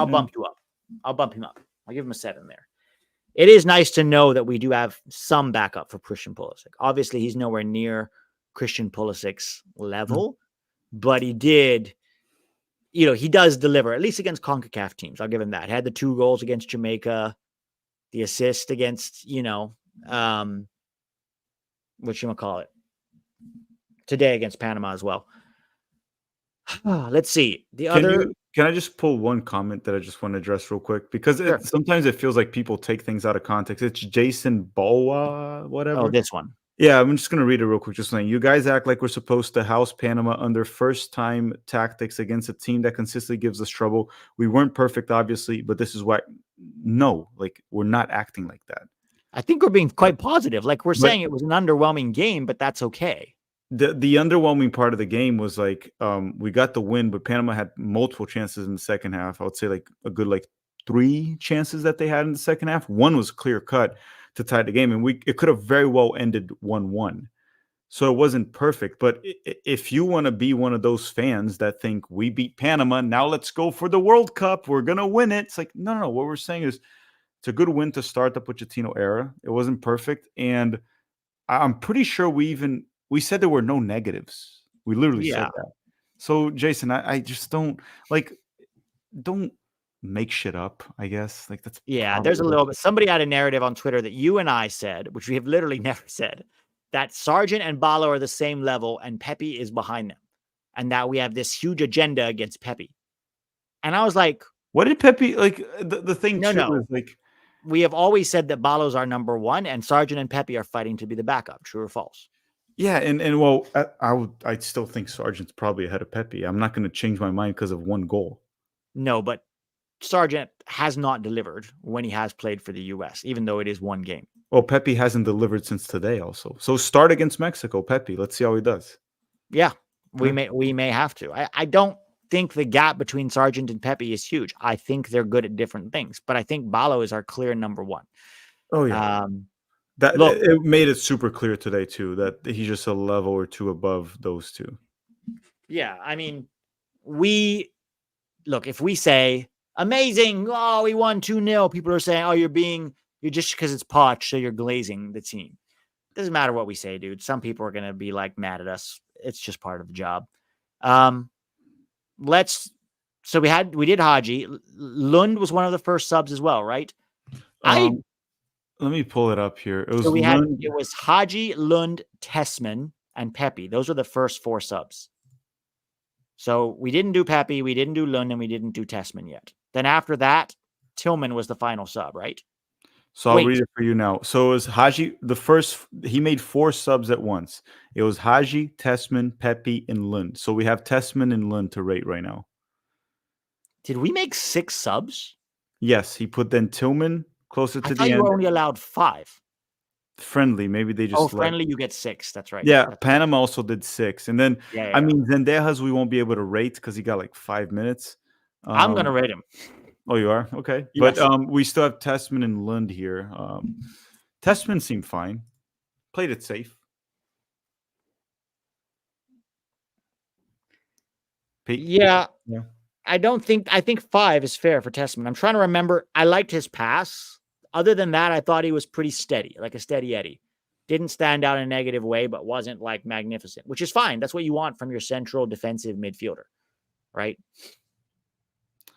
bump you up. I'll bump him up. I'll give him a 7 there. It is nice to know that we do have some backup for Christian Pulisic. Obviously, he's nowhere near Christian Pulisic's level, but he did, he does deliver, at least against CONCACAF teams. I'll give him that. He had the 2 goals against Jamaica, the assist against, whatchamacallit, today against Panama as well. Let's see. Can I just pull one comment that I just want to address real quick? Because sometimes it feels like people take things out of context. It's Jason Bowa, whatever. Oh, this one. Yeah, I'm just going to read it real quick. Just saying, you guys act like we're supposed to house Panama under first-time tactics against a team that consistently gives us trouble. We weren't perfect, obviously, but this is why. No, like, we're not acting like that. I think we're being quite positive. Like, we're saying it was an underwhelming game, but that's okay. The underwhelming part of the game was like we got the win, but Panama had multiple chances in the second half. I would say like a good 3 chances that they had in the second half. One was clear cut to tie the game, and it could have very well ended 1-1. So it wasn't perfect. But if you want to be one of those fans that think we beat Panama, now let's go for the World Cup, we're gonna win it. It's like no. What we're saying is it's a good win to start the Pochettino era. It wasn't perfect, and I'm pretty sure we said there were no negatives. We literally said that. So, Jason, I just don't make shit up, I guess. Like, that's there's a little bit. Somebody had a narrative on Twitter that you and I said, which we have literally never said, that Sargent and Ballo are the same level and Pepi is behind them. And that we have this huge agenda against Pepi. And I was like, what did Pepi like? The thing no. Is like, we have always said that Ballo's our number 1 and Sargent and Pepi are fighting to be the backup. True or false? Yeah, and well, I still think Sargent's probably ahead of Pepi. I'm not going to change my mind because of 1 goal. No, but Sargent has not delivered when he has played for the U.S., even though it is 1 game. Well, Pepi hasn't delivered since today also. So start against Mexico, Pepi. Let's see how he does. Yeah, we may have to. I don't think the gap between Sargent and Pepi is huge. I think they're good at different things, but I think Ballo is our clear number 1. Oh, yeah. It made it super clear today, too, that he's just a level or 2 above those 2. Yeah, I mean, if we say, amazing, we won 2-0, people are saying, you're just because it's Poch, so you're glazing the team. Doesn't matter what we say, dude. Some people are going to be mad at us. It's just part of the job. So we did Haji. Lund was one of the first subs as well, right? Let me pull it up here. It was Haji, Lund, Tessman, and Pepi. Those were the first 4 subs. So we didn't do Pepi, we didn't do Lund, and we didn't do Tessman yet. Then after that, Tillman was the final sub, right? So I'll read Wait, it for you now. So it was Haji, he made 4 subs at once. It was Haji, Tessman, Pepi, and Lund. So we have Tessman and Lund to rate right now. did we make 6 subs? Yes, he put then Tillman closer I to thought the you were end. only allowed 5. Friendly, maybe they Oh, just let. friendly, you get 6. That's right. Yeah, That's right. Panama also did 6. And then, Yeah, I yeah. mean, Zendejas we won't be able to rate because he got like 5 minutes. I'm gonna rate him. Oh, you are? Okay. But Yes. we still have Tessman and Lund here. Tessman seemed fine. Played it safe. Pete? Yeah. Yeah. I think 5 is fair for Testament. I'm trying to remember. I liked his pass. Other than that, I thought he was pretty steady, like a steady Eddie. Didn't stand out in a negative way, but wasn't like magnificent, which is fine. That's what you want from your central defensive midfielder, right?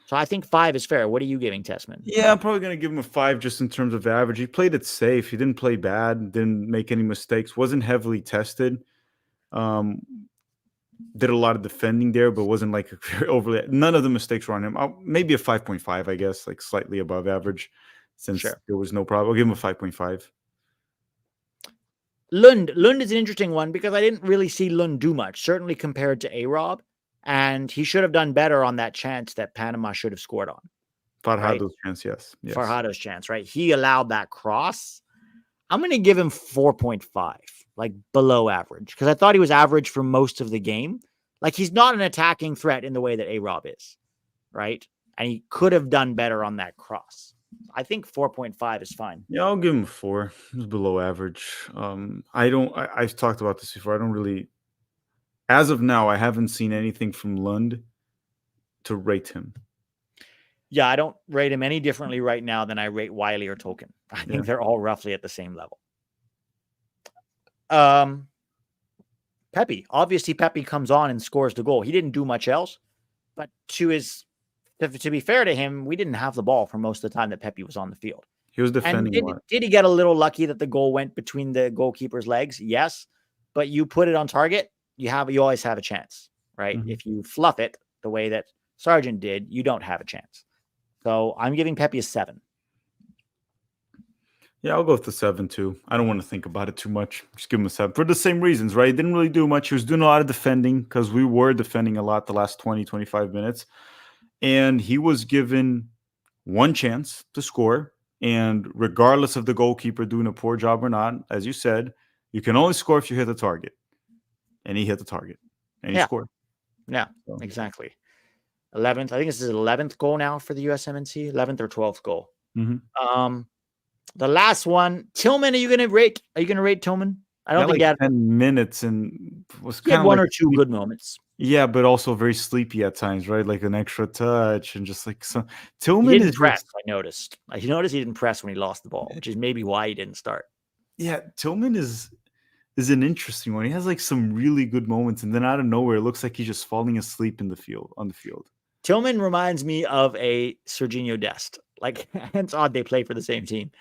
So I think 5 is fair. What are you giving Testament? Yeah, I'm probably going to give him a 5 just in terms of average. He played it safe. He didn't play bad, didn't make any mistakes, wasn't heavily tested. Did a lot of defending there, but wasn't like overly. None of the mistakes were on him. Maybe a 5.5, I guess, like slightly above average since there was no problem. I'll give him a 5.5. Lund is an interesting one because I didn't really see Lund do much, certainly compared to A-Rob. And he should have done better on that chance that Panama should have scored on. Farhado's chance, yes. Farhado's chance, right? He allowed that cross. I'm going to give him 4.5, like below average, because I thought he was average for most of the game. Like he's not an attacking threat in the way that A-Rob is, right? And he could have done better on that cross. I think 4.5 is fine. Yeah, I'll give him a 4. It's below average. I've talked about this before. I don't really, as of now, I haven't seen anything from Lund to rate him. Yeah, I don't rate him any differently right now than I rate Wiley or Tolkien. I think they're all roughly at the same level. Pepi. Obviously, Pepi comes on and scores the goal. He didn't do much else, but to be fair to him, we didn't have the ball for most of the time that Pepi was on the field. He was defending a lot. Did he get a little lucky that the goal went between the goalkeeper's legs? Yes, but you put it on target, you always have a chance, right? Mm-hmm. If you fluff it the way that Sargent did, you don't have a chance. So I'm giving Pepi a 7. Yeah, I'll go with the 7 too. I don't want to think about it too much. Just give him a 7 for the same reasons, right? He didn't really do much. He was doing a lot of defending because we were defending a lot the last 20, 25 minutes. And he was given one chance to score. And regardless of the goalkeeper doing a poor job or not, as you said, you can only score if you hit the target. And he hit the target. And he scored. Yeah, exactly. 11th. I think this is his 11th goal now for the USMNT. 11th or 12th goal. Mm-hmm. The last one, Tillman. Are you going to rate Tillman? I don't think he had 10 minutes and was kind of one or two good moments. Yeah, but also very sleepy at times, right? Like an extra touch and just like some. Tillman he didn't press. I noticed. I noticed he didn't press when he lost the ball, which is maybe why he didn't start. Yeah, Tillman is an interesting one. He has like some really good moments, and then out of nowhere, it looks like he's just falling asleep on the field. Tillman reminds me of a Sergino Dest. Like, it's odd they play for the same team.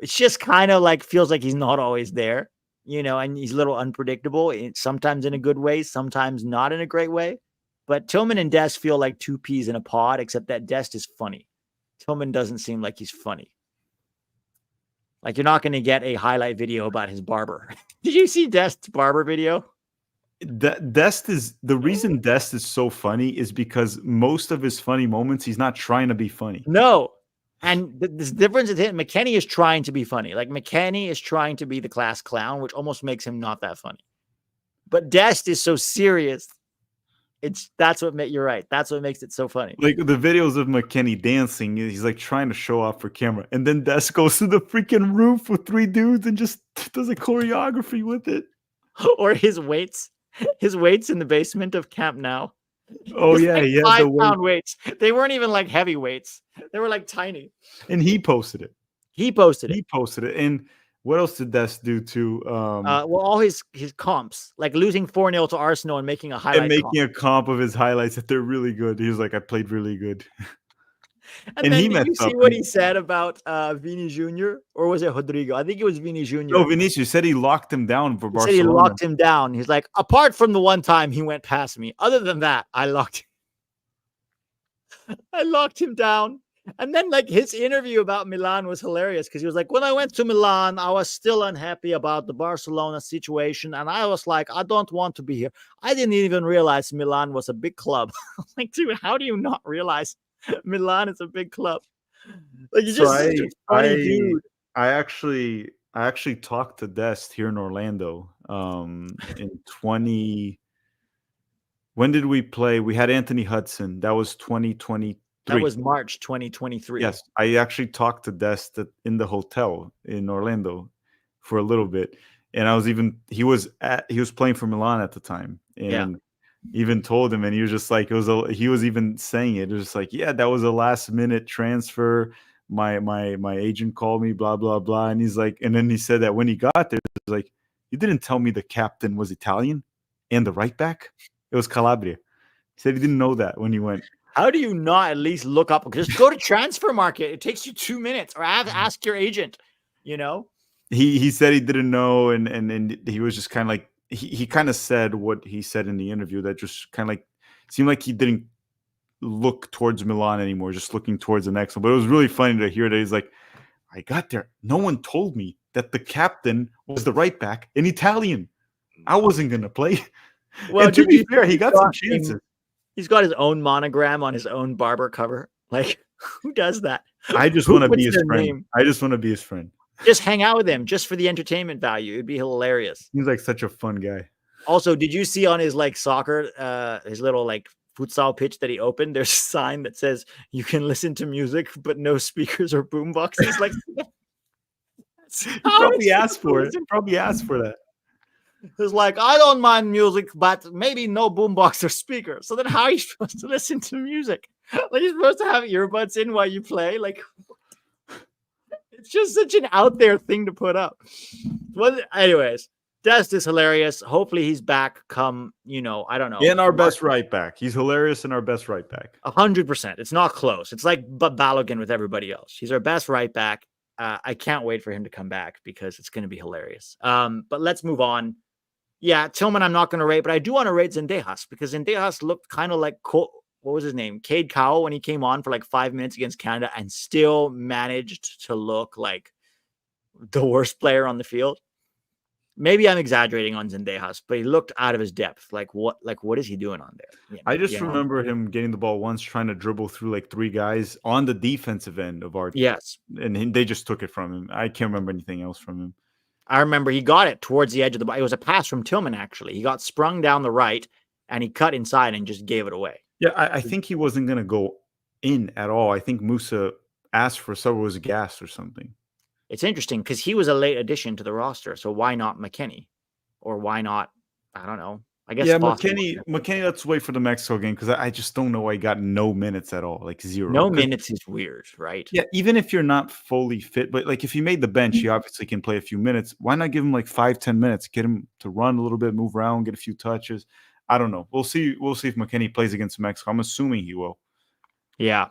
It's just kind of like feels like he's not always there, and he's a little unpredictable, sometimes in a good way, sometimes not in a great way. But Tillman and Dest feel like 2 peas in a pod, except that Dest is funny. Tillman doesn't seem like he's funny. Like, you're not going to get a highlight video about his barber. Did you see Dest's barber video? The reason Dest is so funny is because most of his funny moments, he's not trying to be funny. No. And this difference with him, McKennie is trying to be funny. Like, McKennie is trying to be the class clown, which almost makes him not that funny. But Dest is so serious. You're right. That's what makes it so funny. Like the videos of McKennie dancing, he's like trying to show off for camera. And then Dest goes to the freaking roof with 3 dudes and just does a choreography with it. Or his weights in the basement of Camp Now. Oh, yeah. Like yeah. 5-pound weights. They weren't even like heavy weights. They were like tiny. And he posted it. And what else did Dest do too? All his comps, like losing 4-0 to Arsenal and making a highlight. And making a comp of his highlights that they're really good. He was like, I played really good. And then did you see what he said about Vini Jr.? Or was it Rodrigo? I think it was Vini Jr. No, Vinicius said he locked him down for Barcelona. Said he locked him down. He's like, apart from the one time he went past me, other than that, I locked him down. And then like his interview about Milan was hilarious because he was like, when I went to Milan, I was still unhappy about the Barcelona situation. And I was like, I don't want to be here. I didn't even realize Milan was a big club. Like, dude, how do you not realize Milan is a big club? Like, you're So just such a funny dude. I actually talked to Dest here in Orlando in 20. When did we play? We had Anthony Hudson. That was 2023. That was March 2023. Yes, I actually talked to Dest in the hotel in Orlando for a little bit, and he was playing for Milan at the time, and even told him, and he was just like, he was even saying it was just like, yeah, that was a last minute transfer. My agent called me, blah blah blah, and he's like, and then he said that when he got there, he was like, you didn't tell me the captain was Italian and the right back. It was Calabria. He said he didn't know that when he went. How do you not at least look up? Just go to Transfer Market. It takes you 2 minutes, or ask your agent. You know. He said he didn't know, and he was just kind of like he kind of said what he said in the interview that just kind of like seemed like he didn't look towards Milan anymore, just looking towards the next one. But it was really funny to hear that he's like, I got there. No one told me that the captain was the right back in Italian. I wasn't gonna play. Well, and to be fair, he got some chances. He's got his own monogram on his own barber cover. Like, who does that? I just want to be his friend. Name? I just want to be his friend. Just hang out with him, just for the entertainment value. It'd be hilarious. He's like such a fun guy. Also, did you see on his like soccer, his little like futsal pitch that he opened? There's a sign that says you can listen to music, but no speakers or boom boxes. Like, probably asked for it. Probably asked for that. It's like, I don't mind music, but maybe no boombox or speaker. So then how are you supposed to listen to music? Like, you're supposed to have earbuds in while you play? Like, it's just such an out there thing to put up. Well, anyways, Dest is hilarious. Hopefully he's back come, I don't know. In our best right back. He's hilarious in our best right back. 100%. It's not close. It's like Balogun with everybody else. He's our best right back. I can't wait for him to come back because it's going to be hilarious. But let's move on. Yeah, Tillman I'm not going to rate, but I do want to rate Zendejas because Zendejas looked kind of like, what was his name? Cade Cowell when he came on for like 5 minutes against Canada and still managed to look like the worst player on the field. Maybe I'm exaggerating on Zendejas, but he looked out of his depth. Like what is he doing on there? I just remember him getting the ball once, trying to dribble through like 3 guys on the defensive end of our team. Yes. And they just took it from him. I can't remember anything else from him. I remember he got it towards the edge of the ball. It was a pass from Tillman, actually. He got sprung down the right, and he cut inside and just gave it away. Yeah, I think he wasn't going to go in at all. I think Musah asked for someone was gassed or something. It's interesting because he was a late addition to the roster. So why not McKennie? Or why not, I don't know. I guess McKennie, let's wait for the Mexico game because I just don't know why he got no minutes at all, like 0. No minutes is weird, right? Yeah, even if you're not fully fit, but like if he made the bench, he obviously can play a few minutes. Why not give him like 5-10 minutes? Get him to run a little bit, move around, get a few touches. I don't know. We'll see. We'll see if McKennie plays against Mexico. I'm assuming he will. Yeah.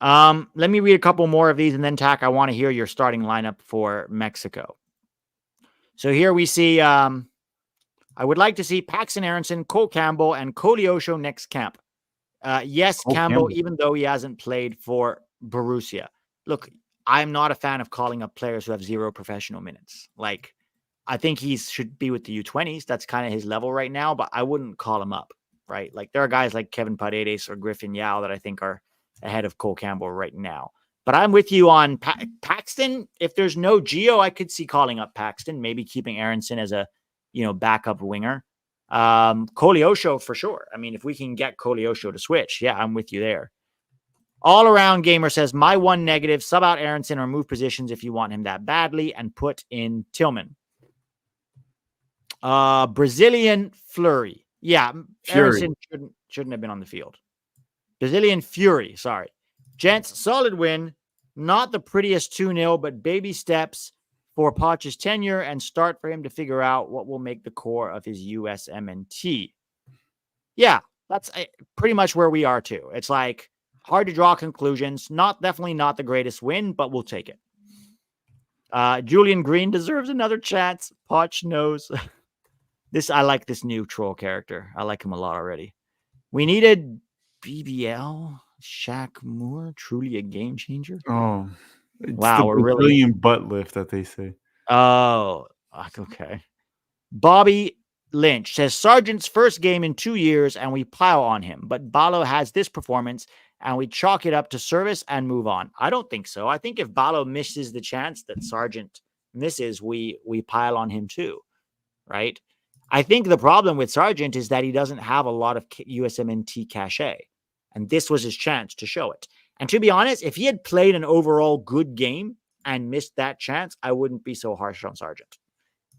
Let me read a couple more of these, and then Tac, I want to hear your starting lineup for Mexico. So here we see. I would like to see Paxton Aronson, Cole Campbell, and Koleosho next camp. Yes, Campbell, even though he hasn't played for Borussia. Look, I'm not a fan of calling up players who have 0 professional minutes. Like, I think he should be with the U20s. That's kind of his level right now, but I wouldn't call him up, right? Like, there are guys like Kevin Paredes or Griffin Yao that I think are ahead of Cole Campbell right now. But I'm with you on Paxton. If there's no Gio, I could see calling up Paxton, maybe keeping Aronson as a backup winger. Koleosho for sure. I mean, if we can get Koleosho to switch, yeah, I'm with you there. All around gamer says, my one negative, sub out Aronson or move positions if you want him that badly and put in Tillman. Brazilian Fleury. Yeah, Aronson shouldn't have been on the field. Brazilian Fury, sorry. Gents, solid win. Not the prettiest 2-0, but baby steps for Poch's tenure and start for him to figure out what will make the core of his USMNT. Yeah, that's pretty much where we are too. It's like hard to draw conclusions. Definitely not the greatest win, but we'll take it. Julian Green deserves another chance. Poch knows. I like this new troll character. I like him a lot already. We needed BBL. Shaq Moore, truly a game changer. Oh, it's the Wow, we're really. Brazilian butt lift that they say. Oh, okay. Bobby Lynch says Sargent's first game in 2 years and we pile on him, but Balo has this performance and we chalk it up to service and move on. I don't think so. I think if Balo misses the chance that Sargent misses, we pile on him too, right? I think the problem with Sargent is that he doesn't have a lot of USMNT cachet, and this was his chance to show it. And to be honest, if he had played an overall good game and missed that chance, I wouldn't be so harsh on Sargent.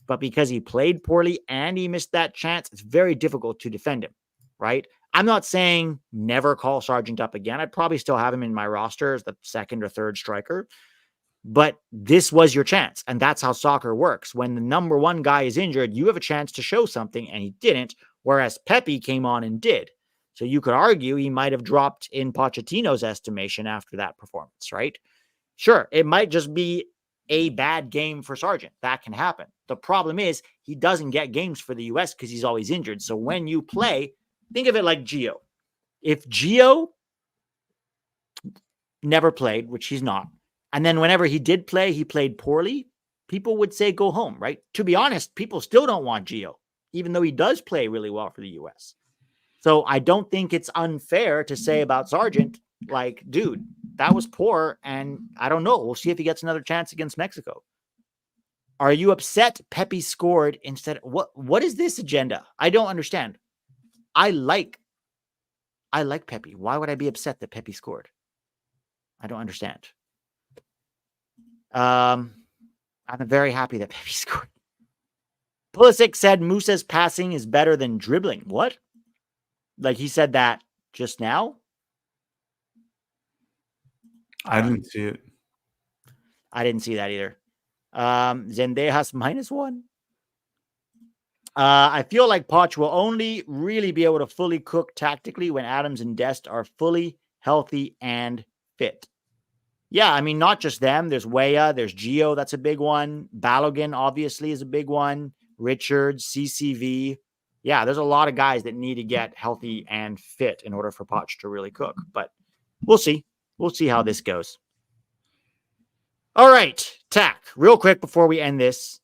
But because he played poorly and he missed that chance, it's very difficult to defend him, right? I'm not saying never call Sargent up again. I'd probably still have him in my roster as the second or third striker. But this was your chance. And that's how soccer works. When the number one guy is injured, you have a chance to show something, and he didn't, whereas Pepi came on and did. So you could argue he might have dropped in Pochettino's estimation after that performance, right? Sure, it might just be a bad game for Sargent. That can happen. The problem is he doesn't get games for the US because he's always injured. So when you play, think of it like Gio. If Gio never played, which he's not, and then whenever he did play, he played poorly, people would say go home, right? To be honest, people still don't want Gio, even though he does play really well for the US. So I don't think it's unfair to say about Sargent, like, dude, that was poor, and I don't know. We'll see if he gets another chance against Mexico. Are you upset Pepi scored instead? What is this agenda? I don't understand. I like Pepi. Why would I be upset that Pepi scored? I don't understand. I'm very happy that Pepi scored. Pulisic said Musah's passing is better than dribbling. What? Like he said that just now? I didn't see it. I didn't see that either. Zendejas -1. I feel like Poch will only really be able to fully cook tactically when Adams and Dest are fully healthy and fit. Yeah, I mean, not just them. There's Weah, there's Gio, that's a big one. Balogun, obviously, is a big one. Richards, CCV. Yeah, there's a lot of guys that need to get healthy and fit in order for Poch to really cook. But we'll see. We'll see how this goes. All right, Tac, real quick before we end this.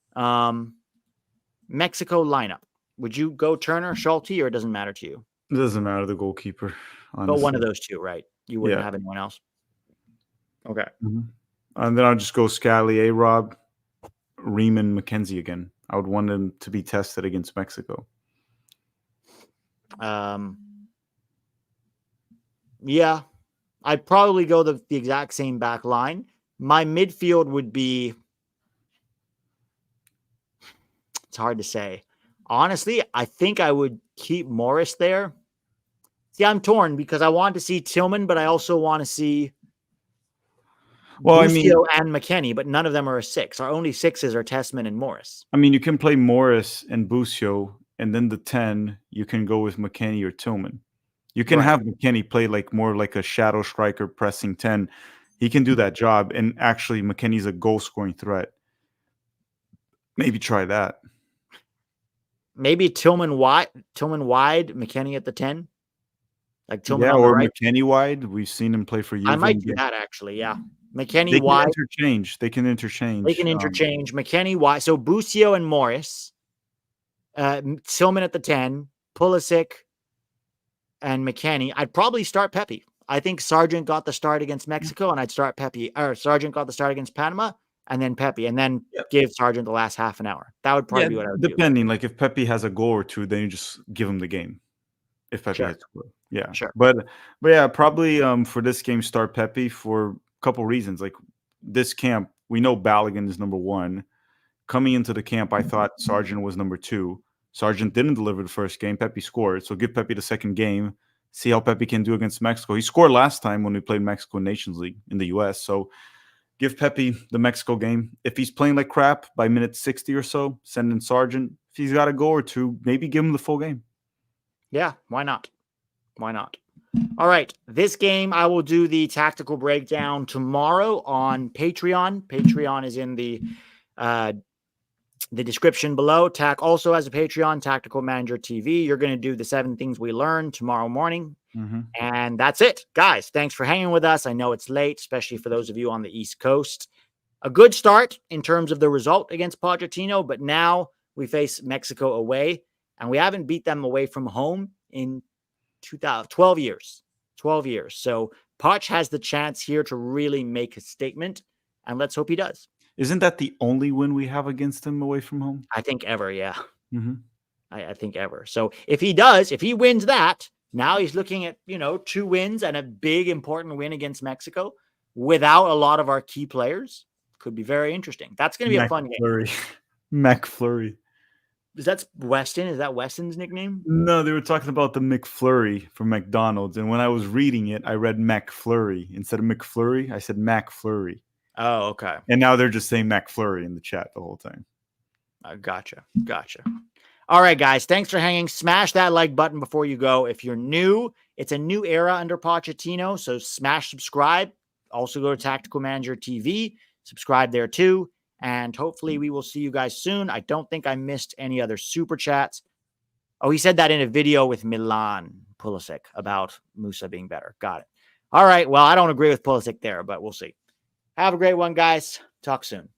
Mexico lineup. Would you go Turner, Schulte, or it doesn't matter to you? It doesn't matter, the goalkeeper. Honestly. But one of those two, right? You wouldn't have anyone else? Okay. Mm-hmm. And then I'll just go Scally, A-Rob, Riemann, McKenzie again. I would want them to be tested against Mexico. Yeah. I'd probably go the exact same back line. My midfield would be... It's hard to say. Honestly, I think I would keep Morris there. See, I'm torn because I want to see Tillman, but I also want to see Busio and McKennie, but none of them are a 6. Our only 6s are Tessman and Morris. I mean, you can play Morris and Busio, and then the 10, you can go with McKennie or Tillman. You can have McKennie play like more like a shadow striker pressing 10. He can do that job, and actually McKennie's a goal-scoring threat. Maybe try that. Maybe Tillman wide, McKennie at the 10. Like Tillman on the right. McKennie wide. We've seen him play for years. I might do that actually. Yeah, McKennie wide. They can interchange. McKennie wide. So Busio and Morris, Tillman at the 10, Pulisic, and McKennie. I'd probably start Pepi. I think Sargent got the start against Mexico, and I'd start Pepi. Or Sargent got the start against Panama, and then Pepi, and then give Sargent the last half an hour. That would probably be what I would do. Depending, like if Pepi has a goal or two, then you just give him the game. If Pepi has a goal. Yeah, sure. But yeah, probably for this game, start Pepi for a couple reasons. Like this camp, we know Balogun is number 1. Coming into the camp, I thought Sargent was number 2. Sargent didn't deliver the first game. Pepi scored. So give Pepi the second game. See how Pepi can do against Mexico. He scored last time when we played Mexico Nations League in the US. So give Pepi the Mexico game. If he's playing like crap by minute 60 or so, send in Sargent. If he's got a goal or two, maybe give him the full game. Yeah, why not? Why not? All right. This game, I will do the tactical breakdown tomorrow on Patreon. Patreon is in the description below. Tac also has a Patreon, Tactical Manager TV. You're going to do the 7 things we learned tomorrow morning. And that's it, guys. Thanks for hanging with us. I know it's late, especially for those of you on the East Coast. A good start in terms of the result against Pochettino, but now we face Mexico away, and we haven't beat them away from home in 12 years. 12 years. So Poch has the chance here to really make a statement, and let's hope he does. Isn't that the only win we have against him away from home? I think ever, yeah. I think ever. So if he wins that, now he's looking at, 2 wins and a big important win against Mexico without a lot of our key players. Could be very interesting. That's going to be a fun game. McFlurry. Is that Weston? Is that Weston's nickname? No, they were talking about the McFlurry from McDonald's. And when I was reading it, I read McFlurry. Instead of McFlurry, I said McFlurry. Oh, okay. And now they're just saying McFlurry in the chat the whole time. Gotcha. All right, guys. Thanks for hanging. Smash that like button before you go. If you're new, it's a new era under Pochettino. So smash subscribe. Also go to Tactical Manager TV. Subscribe there too. And hopefully we will see you guys soon. I don't think I missed any other super chats. Oh, he said that in a video with Milan Pulisic about Musah being better. Got it. All right. Well, I don't agree with Pulisic there, but we'll see. Have a great one, guys. Talk soon.